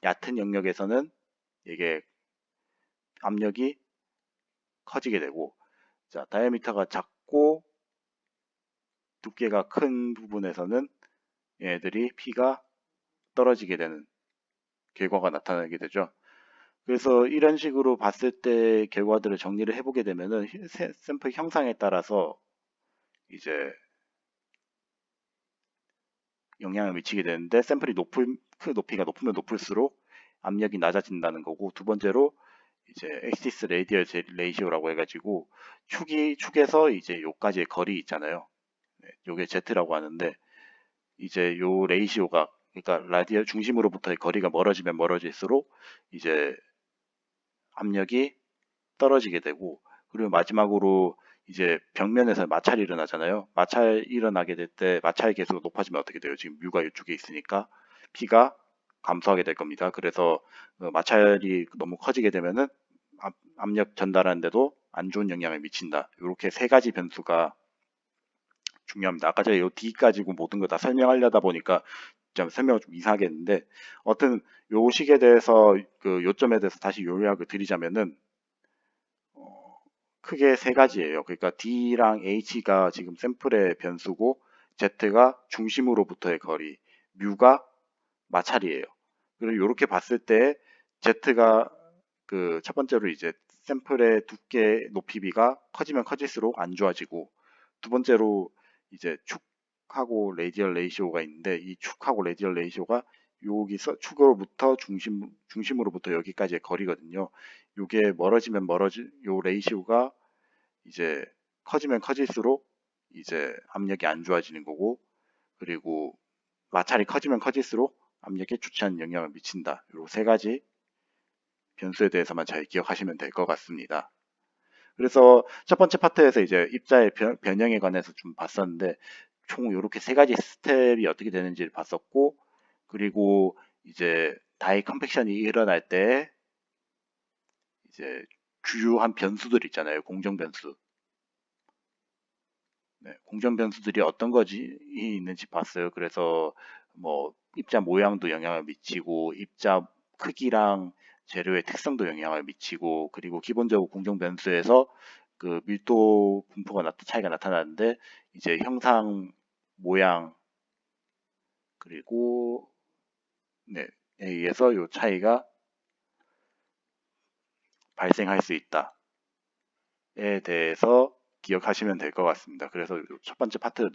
얕은 영역에서는 이게 압력이 커지게 되고, 자, 다이아미터가 작고 두께가 큰 부분에서는 얘네들이 P가 떨어지게 되는 결과가 나타나게 되죠. 그래서 이런 식으로 봤을 때 결과들을 정리를 해보게 되면은 샘플 형상에 따라서 이제 영향을 미치게 되는데, 샘플이 그 높이가 높으면 높을수록 압력이 낮아진다는 거고, 두 번째로 이제 엑시스 레디얼 레이시오라고 해가지고 축에서 이제 요까지의 거리 있잖아요. 네, 요게 Z라고 하는데, 이제 요 레이시오가, 그러니까 라디얼 중심으로부터의 거리가 멀어지면 멀어질수록 이제 압력이 떨어지게 되고, 그리고 마지막으로 이제 벽면에서 마찰이 일어나잖아요. 마찰 일어나게 될 때 마찰 계수가 높아지면 어떻게 돼요? 지금 뮤가 이쪽에 있으니까 P가 감소하게 될 겁니다. 그래서 마찰이 너무 커지게 되면은 압력 전달하는데도 안 좋은 영향을 미친다. 이렇게 세 가지 변수가 중요합니다. 아까 제가 요 D 가지고 모든 거 다 설명하려다 보니까 좀 설명을 좀 이상하게 했는데, 어떤 요 식에 대해서 그 요점에 대해서 다시 요약을 드리자면은 어, 크게 세 가지예요. 그러니까 D랑 H가 지금 샘플의 변수고, Z가 중심으로부터의 거리, 뮤가 마찰이에요. 그리고 이렇게 봤을 때 Z가 그 첫 번째로 이제 샘플의 두께 높이비가 커지면 커질수록 안 좋아지고, 두 번째로 이제 축하고 레디얼 레이시오가 있는데, 이 축하고 레디얼 레이시오가 여기서 축으로부터 중심으로부터 여기까지의 거리거든요. 요게 멀어지면 요 레이시오가 이제 커지면 커질수록 이제 압력이 안 좋아지는 거고, 그리고 마찰이 커지면 커질수록 압력에 좋지 않은 영향을 미친다. 요 세 가지 변수에 대해서만 잘 기억하시면 될 것 같습니다. 그래서 첫 번째 파트에서 이제 입자의 변형에 관해서 좀 봤었는데, 총 이렇게 세 가지 스텝이 어떻게 되는지를 봤었고, 그리고 이제 다이 컴팩션이 일어날 때 이제 주요한 변수들 있잖아요. 공정 변수. 네, 공정 변수들이 어떤 것이 있는지 봤어요. 그래서 뭐 입자 모양도 영향을 미치고, 입자 크기랑 재료의 특성도 영향을 미치고, 그리고 기본적으로 공정 변수에서 그 밀도 분포가 차이가 나타나는데, 이제 형상 모양, 그리고 네, 에 의해서 이 차이가 발생할 수 있다에 대해서 기억하시면 될 것 같습니다. 그래서 첫 번째 파트를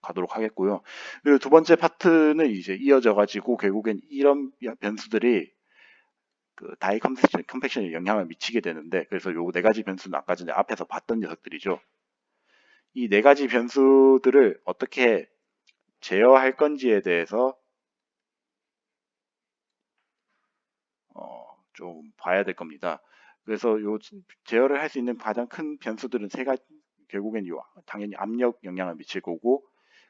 가도록 하겠고요. 그리고 두 번째 파트는 이제 이어져 가지고 결국엔 이런 변수들이 그 다이 컴팩션에 영향을 미치게 되는데, 그래서 요 네 가지 변수는 아까 전에 앞에서 봤던 녀석들이죠. 이 네 가지 변수들을 어떻게 제어할 건지에 대해서 좀 봐야 될 겁니다. 그래서 요 제어를 할 수 있는 가장 큰 변수들은 세 가지, 결국엔 당연히 압력 영향을 미칠 거고,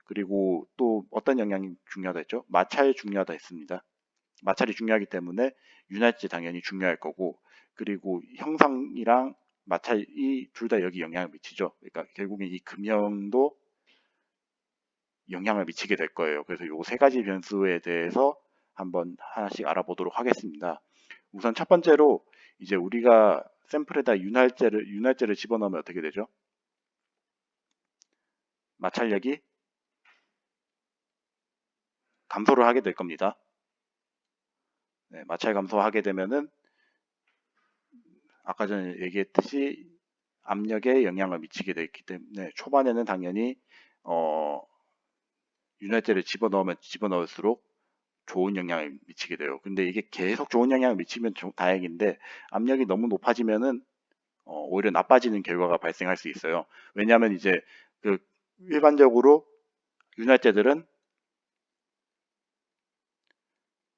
그리고 또 어떤 영향이 중요하다 했죠? 마찰 중요하다 했습니다. 마찰이 중요하기 때문에 윤활제 당연히 중요할 거고, 그리고 형상이랑 마찰이 둘 다 여기 영향을 미치죠. 그러니까 결국엔 이 금형도 영향을 미치게 될 거예요. 그래서 요 세 가지 변수에 대해서 한번 하나씩 알아보도록 하겠습니다. 우선 첫 번째로 이제 우리가 샘플에다 윤활제를 집어넣으면 어떻게 되죠? 마찰력이 감소를 하게 될 겁니다. 네, 마찰 감소하게 되면은 아까 전에 얘기했듯이 압력에 영향을 미치게 되기 때문에 초반에는 당연히 어, 윤활제를 집어넣으면 집어넣을수록 좋은 영향을 미치게 돼요. 근데 이게 계속 좋은 영향을 미치면 다행인데 압력이 너무 높아지면은 오히려 나빠지는 결과가 발생할 수 있어요. 왜냐하면 이제 그 일반적으로 윤활제들은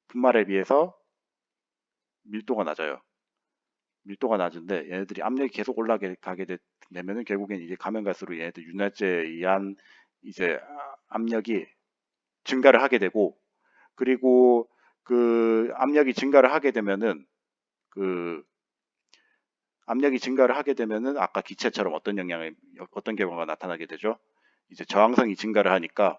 분말에 비해서 밀도가 낮아요. 밀도가 낮은데 얘네들이 압력이 계속 올라가게 되면은 결국엔 이제 가면 갈수록 얘네들 윤활제에 의한 이제 압력이 증가를 하게 되고, 그리고 그 압력이 증가를 하게 되면은 아까 기체처럼 어떤 결과가 나타나게 되죠? 이제 저항성이 증가를 하니까,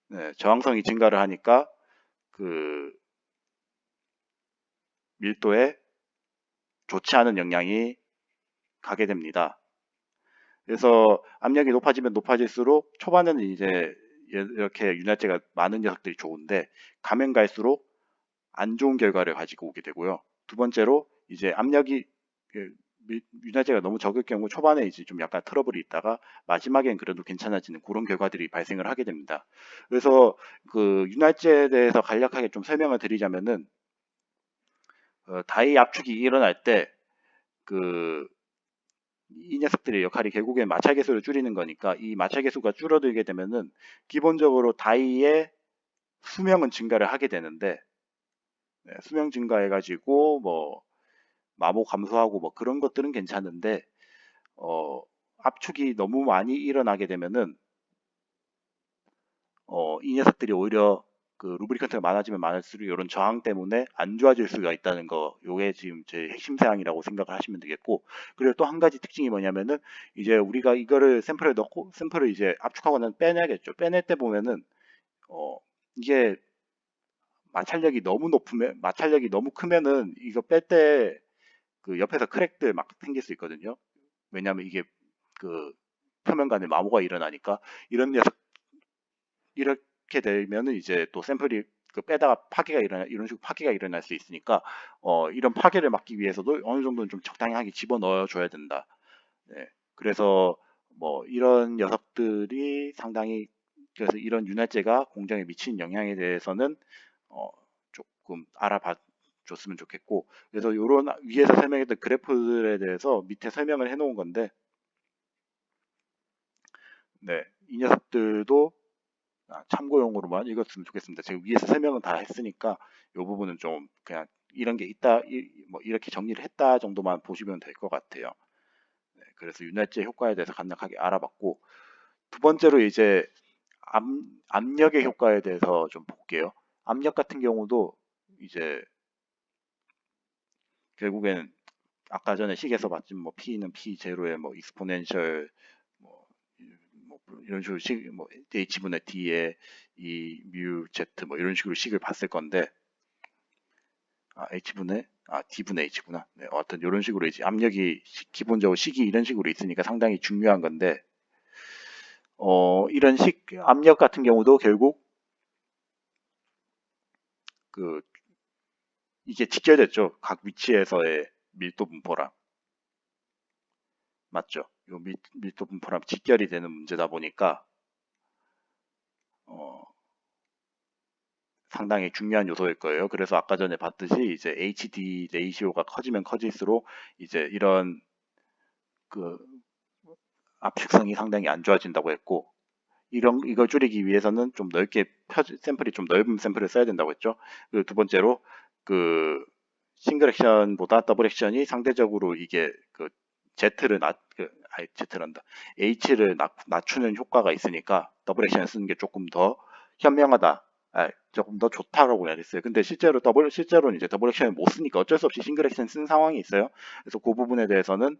네, 저항성이 증가를 하니까 그 밀도에 좋지 않은 영향이 가게 됩니다. 그래서 압력이 높아지면 높아질수록 초반에는 이제 이렇게 윤활제가 많은 녀석들이 좋은데 가면 갈수록 안 좋은 결과를 가지고 오게 되고요. 두 번째로 이제 압력이 그 윤활제가 너무 적을 경우 초반에 이제 좀 약간 트러블이 있다가 마지막엔 그래도 괜찮아지는 그런 결과들이 발생을 하게 됩니다. 그래서 그 윤활제에 대해서 간략하게 좀 설명을 드리자면은 다이 압축이 일어날 때 그 이 녀석들의 역할이 결국엔 마찰 계수를 줄이는 거니까 이 마찰 계수가 줄어들게 되면은 기본적으로 다이의 수명은 증가를 하게 되는데, 네, 수명 증가해가지고 뭐 마모 감소하고 뭐 그런 것들은 괜찮은데 어, 압축이 너무 많이 일어나게 되면은 이 녀석들이 오히려 그 루브리컨트가 많아지면 많을수록 이런 저항 때문에 안 좋아질 수가 있다는 거, 요게 지금 제 핵심 사항이라고 생각을 하시면 되겠고, 그리고 또 한 가지 특징이 뭐냐면은 이제 우리가 이거를 샘플에 넣고 샘플을 이제 압축하고 난 빼내야겠죠. 빼낼 때 보면은 이게 마찰력이 너무 크면은 이거 뺄 때 그 옆에서 크랙들 막 생길 수 있거든요. 왜냐하면 이게 그 표면간에 마모가 일어나니까 이런 녀석 이렇게 되면은 이제 또 샘플이 그 빼다가 이런 식으로 파괴가 일어날 수 있으니까 이런 파괴를 막기 위해서도 어느 정도는 좀 적당하게 집어넣어 줘야 된다. 네. 그래서 뭐 이런 녀석들이 상당히, 그래서 이런 윤활제가 공정에 미치는 영향에 대해서는 조금 알아봐 줬으면 좋겠고, 그래서 이런 위에서 설명했던 그래프들에 대해서 밑에 설명을 해 놓은 건데, 네, 이 녀석들도 참고용으로만 읽었으면 좋겠습니다. 제가 위에서 설명은 다 했으니까 이 부분은 좀 그냥 이런 게 있다, 뭐 이렇게 정리를 했다 정도만 보시면 될 것 같아요. 네, 그래서 윤활제 효과에 대해서 간략하게 알아봤고, 두 번째로 이제 압력의 효과에 대해서 좀 볼게요. 압력 같은 경우도 이제 결국에는 아까 전에 식에서 봤지만 뭐 P는 P 제로에 뭐 익스포넨셜 뭐, 뭐 이런 식으로 뭐 H분의 D에 이 뮤 Z 뭐 이런 식으로 식을 봤을 건데, D분의 H구나. 네, 어떤 이런 식으로 이제 압력이 기본적으로 식이 이런 식으로 있으니까 상당히 중요한 건데, 이런 압력 같은 경우도 결국 그 이게 직결됐죠. 각 위치에서의 밀도 분포랑. 맞죠? 요 밀도 분포랑 직결이 되는 문제다 보니까 어, 상당히 중요한 요소일 거예요. 그래서 아까 전에 봤듯이 이제 HD 레이시오가 커지면 커질수록 이제 이런 그 압축성이 상당히 안 좋아진다고 했고, 이걸 줄이기 위해서는 좀 샘플이 좀 넓은 샘플을 써야 된다고 했죠. 그리고 두 번째로 그 싱글 액션보다 더블 액션이 상대적으로 이게 그 Z를 Z란다. H를 낮추는 효과가 있으니까 더블 액션을 쓰는 게 조금 더 현명하다. 조금 더 좋다라고 해야 됐어요. 근데 실제로는 이제 더블 액션을 못 쓰니까 어쩔 수 없이 싱글 액션 쓴 상황이 있어요. 그래서 그 부분에 대해서는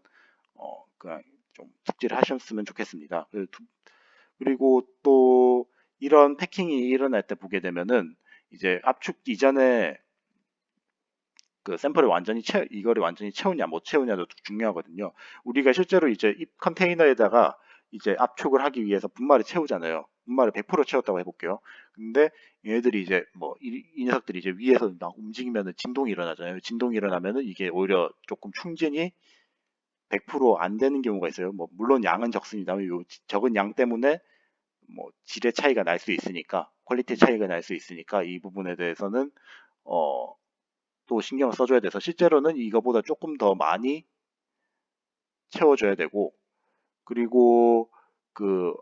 그냥 좀 숙지를 하셨으면 좋겠습니다. 그리고 또 이런 패킹이 일어날 때 보게 되면은 이제 압축 이전에 그 샘플을 이거를 완전히 채우냐 못 채우냐도 중요하거든요. 우리가 실제로 이제 입 컨테이너에다가 이제 압축을 하기 위해서 분말을 채우잖아요. 분말을 100% 채웠다고 해볼게요. 근데 얘네들이 이제 이 녀석들이 이제 위에서 막 움직이면은 진동이 일어나잖아요. 진동이 일어나면은 이게 오히려 조금 충진이 100%안 되는 경우가 있어요. 뭐 물론 양은 적습니다만 요 적은 양 때문에 뭐 질의 차이가 날 수 있으니까 퀄리티 차이가 날 수 있으니까 이 부분에 대해서는 어, 또 신경을 써줘야 돼서 실제로는 이거보다 조금 더 많이 채워줘야 되고 그리고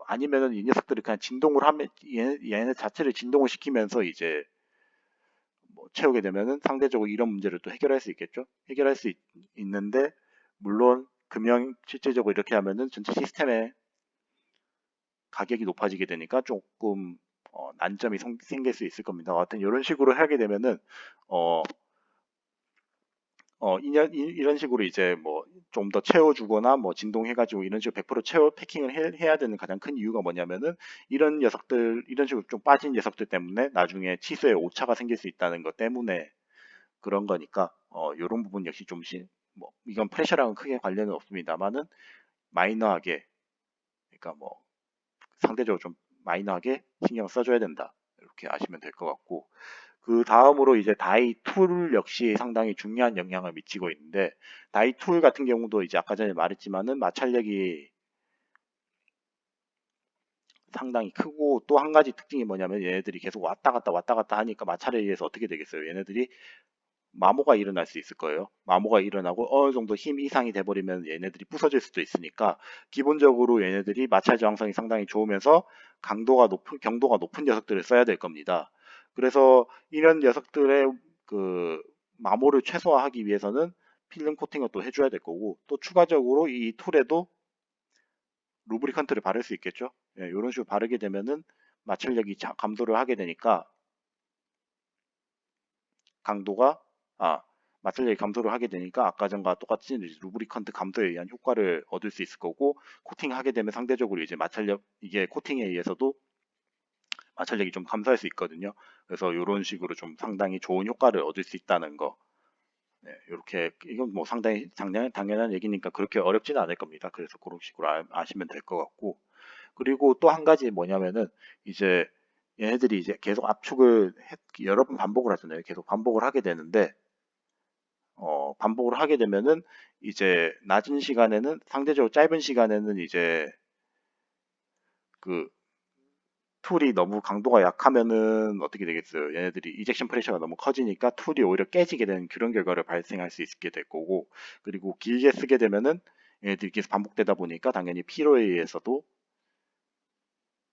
아니면은 이 녀석들이 그냥 진동을 하면 얘네 자체를 진동을 시키면서 이제 뭐 채우게 되면은 상대적으로 이런 문제를 또 해결할 수 있겠죠. 해결할 수 있는데 물론 실제적으로 이렇게 하면은 전체 시스템의 가격이 높아지게 되니까 조금 난점이 생길 수 있을 겁니다. 하여튼 이런 식으로 하게 되면은 어, 이런 식으로 이제 뭐 좀 더 채워주거나 뭐 진동해가지고 이런 식으로 100% 패킹을 해야 되는 가장 큰 이유가 뭐냐면은 이런 식으로 좀 빠진 녀석들 때문에 나중에 치수에 오차가 생길 수 있다는 것 때문에 그런 거니까 이런 부분 역시 뭐 이건 프레셔랑은 크게 관련은 없습니다만은 마이너하게 그러니까 뭐 상대적으로 좀 마이너하게 신경 써줘야 된다 이렇게 아시면 될 것 같고 그 다음으로 이제 다이 툴 역시 상당히 중요한 영향을 미치고 있는데 다이 툴 같은 경우도 이제 아까 전에 말했지만은 마찰력이 상당히 크고 또 한 가지 특징이 뭐냐면 얘네들이 계속 왔다 갔다 하니까 마찰에 의해서 어떻게 되겠어요? 얘네들이 마모가 일어날 수 있을 거예요. 마모가 일어나고 어느 정도 힘 이상이 돼버리면 얘네들이 부서질 수도 있으니까 기본적으로 얘네들이 마찰 저항성이 상당히 좋으면서 경도가 높은 녀석들을 써야 될 겁니다. 그래서 이런 녀석들의 그 마모를 최소화하기 위해서는 필름 코팅을 또 해줘야 될 거고 또 추가적으로 이 툴에도 루브리컨트를 바를 수 있겠죠. 예, 이런 식으로 바르게 되면은 마찰력이 감소를 하게 되니까 강도가 마찰력이 감소를 하게 되니까 아까 전과 똑같이 루브리컨트 감소에 의한 효과를 얻을 수 있을 거고 코팅하게 되면 상대적으로 이제 이게 코팅에 의해서도 마찰력이 좀 감소할 수 있거든요. 그래서 이런 식으로 좀 상당히 좋은 효과를 얻을 수 있다는 거. 네, 이렇게 이건 뭐 상당히 당연한 얘기니까 그렇게 어렵지는 않을 겁니다. 그래서 그런 식으로 아시면 될 것 같고 그리고 또 한 가지 뭐냐면은 이제 얘네들이 이제 계속 여러 번 반복을 하잖아요. 계속 반복을 하게 되는데 반복을 하게 되면은 이제 낮은 시간에는 상대적으로 짧은 시간에는 이제 그 툴이 너무 강도가 약하면은 어떻게 되겠어요? 얘네들이 이젝션 프레셔가 너무 커지니까 툴이 오히려 깨지게 되는 그런 결과를 발생할 수 있게 될 거고 그리고 길게 쓰게 되면은 얘네들이 계속 반복되다 보니까 당연히 피로에 의해서도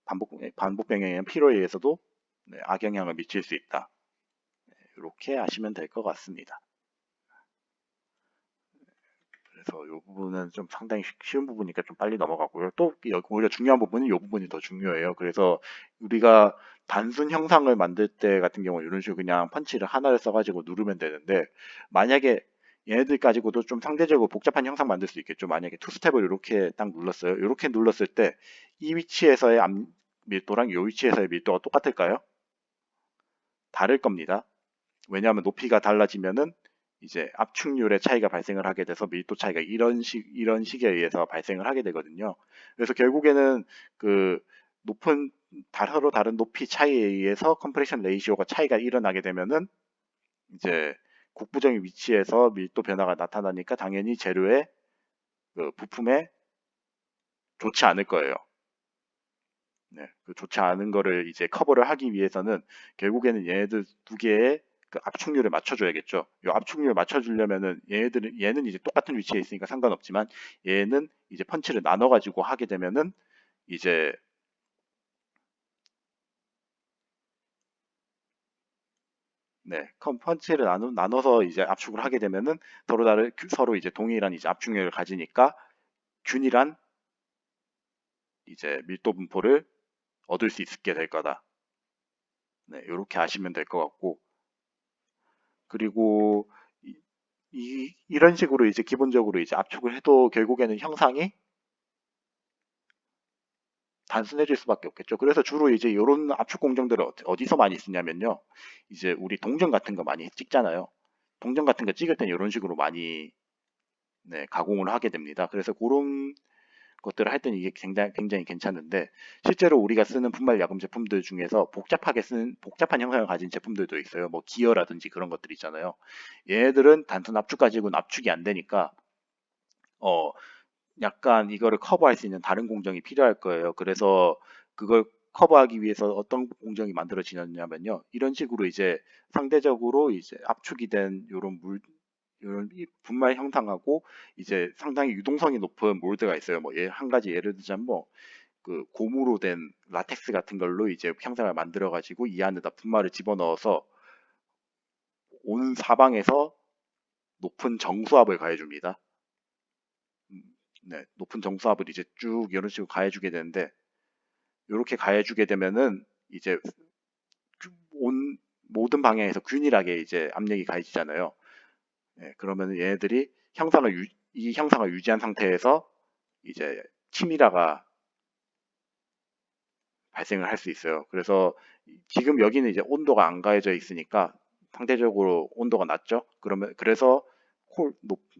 반복 병행에 의한 피로에 의해서도 네, 악영향을 미칠 수 있다. 이렇게 아시면 될 것 같습니다. 그래서 이 부분은 좀 상당히 쉬운 부분이니까 좀 빨리 넘어가고요. 또 오히려 중요한 부분은 이 부분이 더 중요해요. 그래서 우리가 단순 형상을 만들 때 같은 경우 이런 식으로 그냥 펀치를 하나를 써가지고 누르면 되는데 만약에 얘네들 가지고도 좀 상대적으로 복잡한 형상 만들 수 있겠죠. 만약에 투 스텝을 이렇게 딱 눌렀어요. 이렇게 눌렀을 때 이 위치에서의 밀도랑 이 위치에서의 밀도가 똑같을까요? 다를 겁니다. 왜냐하면 높이가 달라지면은 이제 압축률의 차이가 발생을 하게 돼서 밀도 차이가 이런 식에 의해서 발생을 하게 되거든요. 그래서 결국에는 그 높은 서로 다른 높이 차이에 의해서 컴프레션 레이시오가 차이가 일어나게 되면은 이제 국부적인 위치에서 밀도 변화가 나타나니까 당연히 재료의 그 부품에 좋지 않을 거예요. 네, 그 좋지 않은 거를 이제 커버를 하기 위해서는 결국에는 얘네들 두 개의 그 압축률을 맞춰줘야겠죠. 이 압축률을 맞춰주려면은 얘는 이제 똑같은 위치에 있으니까 상관없지만 얘는 이제 펀치를 나눠가지고 하게 되면은 이제 네, 펀치를 나눠서 이제 압축을 하게 되면은 서로 이제 동일한 이제 압축력을 가지니까 균일한 이제 밀도 분포를 얻을 수 있게 될 거다. 네, 이렇게 아시면 될 것 같고, 그리고 이런 식으로 이제 기본적으로 이제 압축을 해도 결국에는 형상이 단순해질 수밖에 없겠죠. 그래서 주로 이제 이런 압축 공정들을 어디서 많이 쓰냐면요. 이제 우리 동전 같은 거 많이 찍잖아요. 동전 같은 거 찍을 땐 이런 식으로 많이 네, 가공을 하게 됩니다. 그래서 그런 것들을 할 때는 이게 굉장히 괜찮은데 실제로 우리가 쓰는 분말 야금 제품들 중에서 복잡한 형상을 가진 제품들도 있어요. 뭐 기어라든지 그런 것들 있잖아요. 얘네들은 단순 압축 가지고는 압축이 안 되니까 어 약간 이거를 커버할 수 있는 다른 공정이 필요할 거예요. 그래서 그걸 커버하기 위해서 어떤 공정이 만들어지냐면요. 이런 식으로 이제 상대적으로 이제 압축이 된 이런 이 분말 형상하고 이제 상당히 유동성이 높은 몰드가 있어요. 뭐 한 가지 예를 들자면 뭐 그 고무로 된 라텍스 같은 걸로 이제 형상을 만들어 가지고 이 안에다 분말을 집어넣어서 온 사방에서 높은 정수압을 가해줍니다. 네, 높은 정수압을 이제 쭉 이런 식으로 가해주게 되는데 이렇게 가해주게 되면은 이제 온 모든 방향에서 균일하게 이제 압력이 가해지잖아요. 네, 그러면 얘네들이 이 형상을 유지한 상태에서 이제 치밀화가 발생을 할 수 있어요. 그래서 지금 여기는 이제 온도가 안 가해져 있으니까 상대적으로 온도가 낮죠. 그래서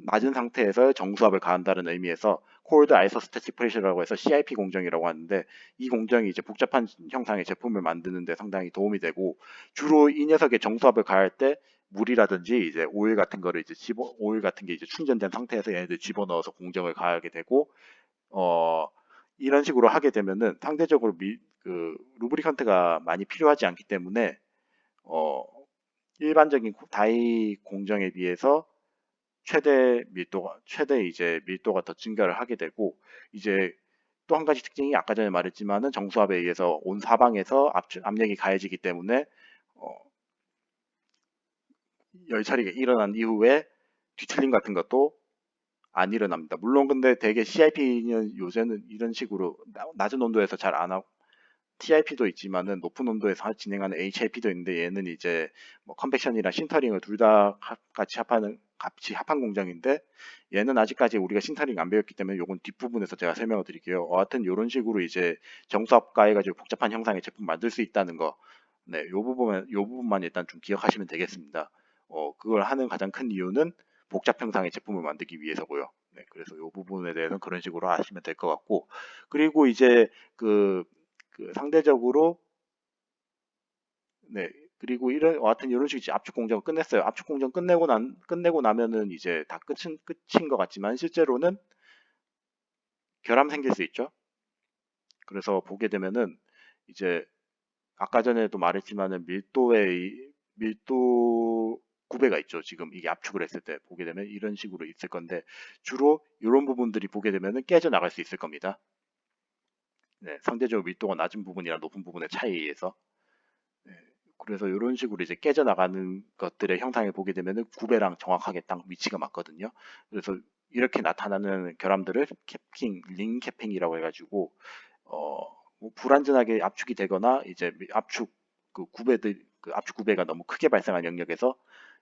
낮은 상태에서 정수압을 가한다는 의미에서 Cold Isostatic Pressure라고 해서 CIP 공정이라고 하는데 이 공정이 이제 복잡한 형상의 제품을 만드는 데 상당히 도움이 되고 주로 이 녀석의 정수압을 가할 때 물이라든지 이제 오일 같은 게 이제 충전된 상태에서 얘네들 집어넣어서 공정을 가하게 되고 어 이런 식으로 하게 되면은 상대적으로 루브리컨트가 많이 필요하지 않기 때문에 어 일반적인 다이 공정에 비해서 최대 이제 밀도가 더 증가를 하게 되고 이제 또 한 가지 특징이 아까 전에 말했지만은 정수압에 의해서 온 사방에서 압력이 가해지기 때문에 어, 열처리가 일어난 이후에 뒤틀림 같은 것도 안 일어납니다. 물론 근데 대개 CIP는 요새는 이런 식으로 낮은 온도에서 잘 안 하고 TIP도 있지만은 높은 온도에서 진행하는 HIP도 있는데 얘는 이제 뭐 컨벡션이랑 신터링을 둘 다 같이 합한 공정인데 얘는 아직까지 우리가 신터링 안 배웠기 때문에 요건 뒷부분에서 제가 설명을 드릴게요. 하여튼 이런 식으로 이제 정수압 가해가지고 복잡한 형상의 제품 만들 수 있다는 거. 네, 요 부분만 일단 좀 기억하시면 되겠습니다. 그걸 하는 가장 큰 이유는 복잡 형상의 제품을 만들기 위해서고요. 네, 그래서 요 부분에 대해서는 그런 식으로 하시면 될 것 같고, 그리고 이제 그 상대적으로 네 그리고 이런 식의 압축 공정을 끝냈어요. 압축 공정 끝내고 나면은 이제 다 끝인 것 같지만 실제로는 결함 생길 수 있죠. 그래서 보게 되면은 이제 아까 전에도 말했지만은 밀도 구배가 있죠. 지금 이게 압축을 했을 때 보게 되면 이런 식으로 있을 건데 주로 이런 부분들이 보게 되면은 깨져 나갈 수 있을 겁니다. 네, 상대적으로 밀도가 낮은 부분이랑 높은 부분의 차이에 의해서. 네, 그래서 이런 식으로 이제 깨져나가는 것들의 형상을 보게 되면은 구배랑 정확하게 딱 위치가 맞거든요. 그래서 이렇게 나타나는 결함들을 링 캐핑이라고 해가지고 어, 뭐 불완전하게 압축이 되거나 이제 그 압축 구배가 너무 크게 발생한 영역에서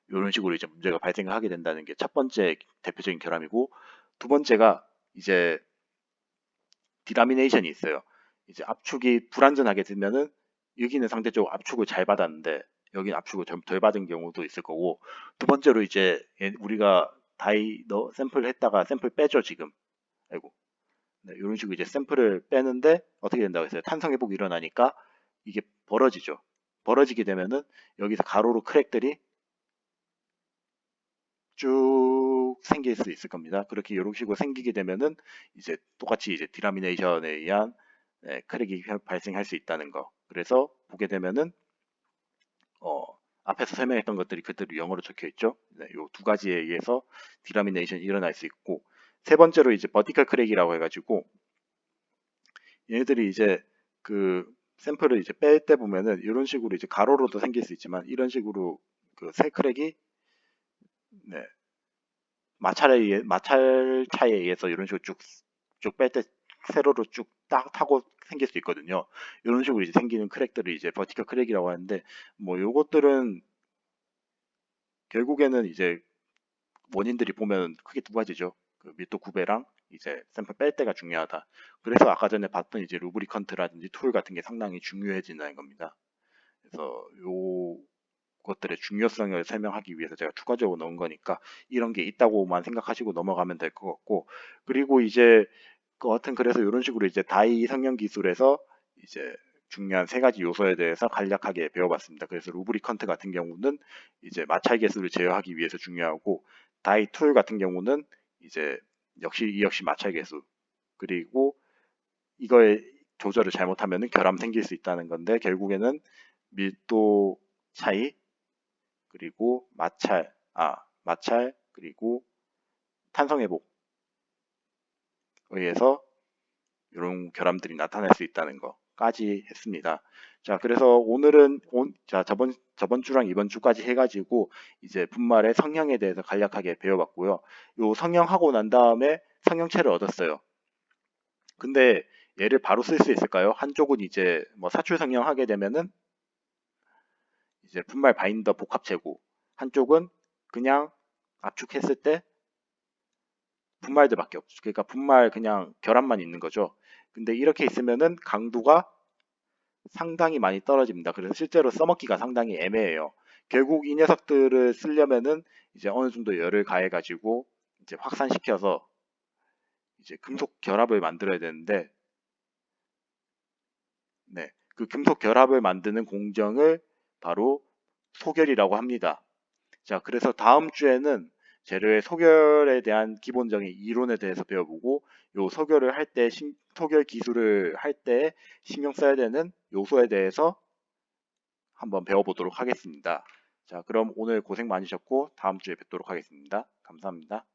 이런 식으로 이제 문제가 발생을 하게 된다는 게 첫 번째 대표적인 결함이고 두 번째가 이제 디라미네이션이 있어요. 이제 압축이 불완전하게 되면은 여기는 상대적으로 압축을 잘 받았는데 여기는 압축을 좀 덜 받은 경우도 있을 거고 두 번째로 이제 우리가 샘플 했다가 샘플 빼죠 지금. 아이고. 네, 이런 식으로 이제 샘플을 빼는데 어떻게 된다고 했어요? 탄성 회복이 일어나니까 이게 벌어지죠. 벌어지게 되면은 여기서 가로로 크랙들이 쭉 생길 수 있을 겁니다. 그렇게 이런 식으로 생기게 되면은 이제 똑같이 이제 디라미네이션에 의한 크랙이 발생할 수 있다는 거. 그래서 보게 되면은 어, 앞에서 설명했던 것들이 그대로 영어로 적혀 있죠. 네, 이두 가지에 의해서 디라미네이션이 일어날 수 있고 세 번째로 이제 버티컬 크랙이라고 해가지고 얘네들이 이제 그 샘플을 이제 뺄 때 보면은 이런 식으로 이제 가로로도 생길 수 있지만 이런 식으로 그 세 크랙이 네, 마찰차에 의해서 이런 식으로 쭉 뺄 때 세로로 쭉 딱 타고 생길 수 있거든요. 이런 식으로 이제 생기는 크랙들을 이제 버티컬 크랙이라고 하는데, 뭐 요것들은 결국에는 이제 원인들이 보면 크게 두 가지죠. 그 밀도 구배랑 이제 샘플 뺄 때가 중요하다. 그래서 아까 전에 봤던 이제 루브리컨트라든지 툴 같은 게 상당히 중요해진다는 겁니다. 그래서 요 것들의 중요성을 설명하기 위해서 제가 추가적으로 넣은 거니까 이런 게 있다고만 생각하시고 넘어가면 될 것 같고, 그리고 이제 하여튼 그래서 이런 식으로 이제 다이 성형 기술에서 이제 중요한 세 가지 요소에 대해서 간략하게 배워봤습니다. 그래서 루브리컨트 같은 경우는 이제 마찰 계수를 제어하기 위해서 중요하고, 다이 툴 같은 경우는 이제 역시 마찰 계수, 그리고 이거의 조절을 잘못하면 결함 생길 수 있다는 건데, 결국에는 밀도 차이, 그리고 마찰, 그리고 탄성 회복에 의해서 이런 결함들이 나타날 수 있다는 거까지 했습니다. 자, 그래서 오늘은 저번 주랑 이번 주까지 해가지고 이제 분말의 성형에 대해서 간략하게 배워봤고요. 요 성형하고 난 다음에 성형체를 얻었어요. 근데 얘를 바로 쓸 수 있을까요? 한쪽은 이제 뭐 사출 성형하게 되면은 이제 분말 바인더 복합 재고, 한쪽은 그냥 압축했을 때 분말들밖에 없죠. 그러니까 분말 그냥 결합만 있는 거죠. 근데 이렇게 있으면은 강도가 상당히 많이 떨어집니다. 그래서 실제로 써먹기가 상당히 애매해요. 결국 이 녀석들을 쓰려면은 이제 어느 정도 열을 가해가지고 이제 확산시켜서 이제 금속 결합을 만들어야 되는데, 네, 그 금속 결합을 만드는 공정을 바로 소결이라고 합니다. 자, 그래서 다음 주에는 재료의 소결에 대한 기본적인 이론에 대해서 배워보고, 요 소결을 할 때, 소결 기술을 할 때 신경 써야 되는 요소에 대해서 한번 배워보도록 하겠습니다. 자, 그럼 오늘 고생 많으셨고 다음 주에 뵙도록 하겠습니다. 감사합니다.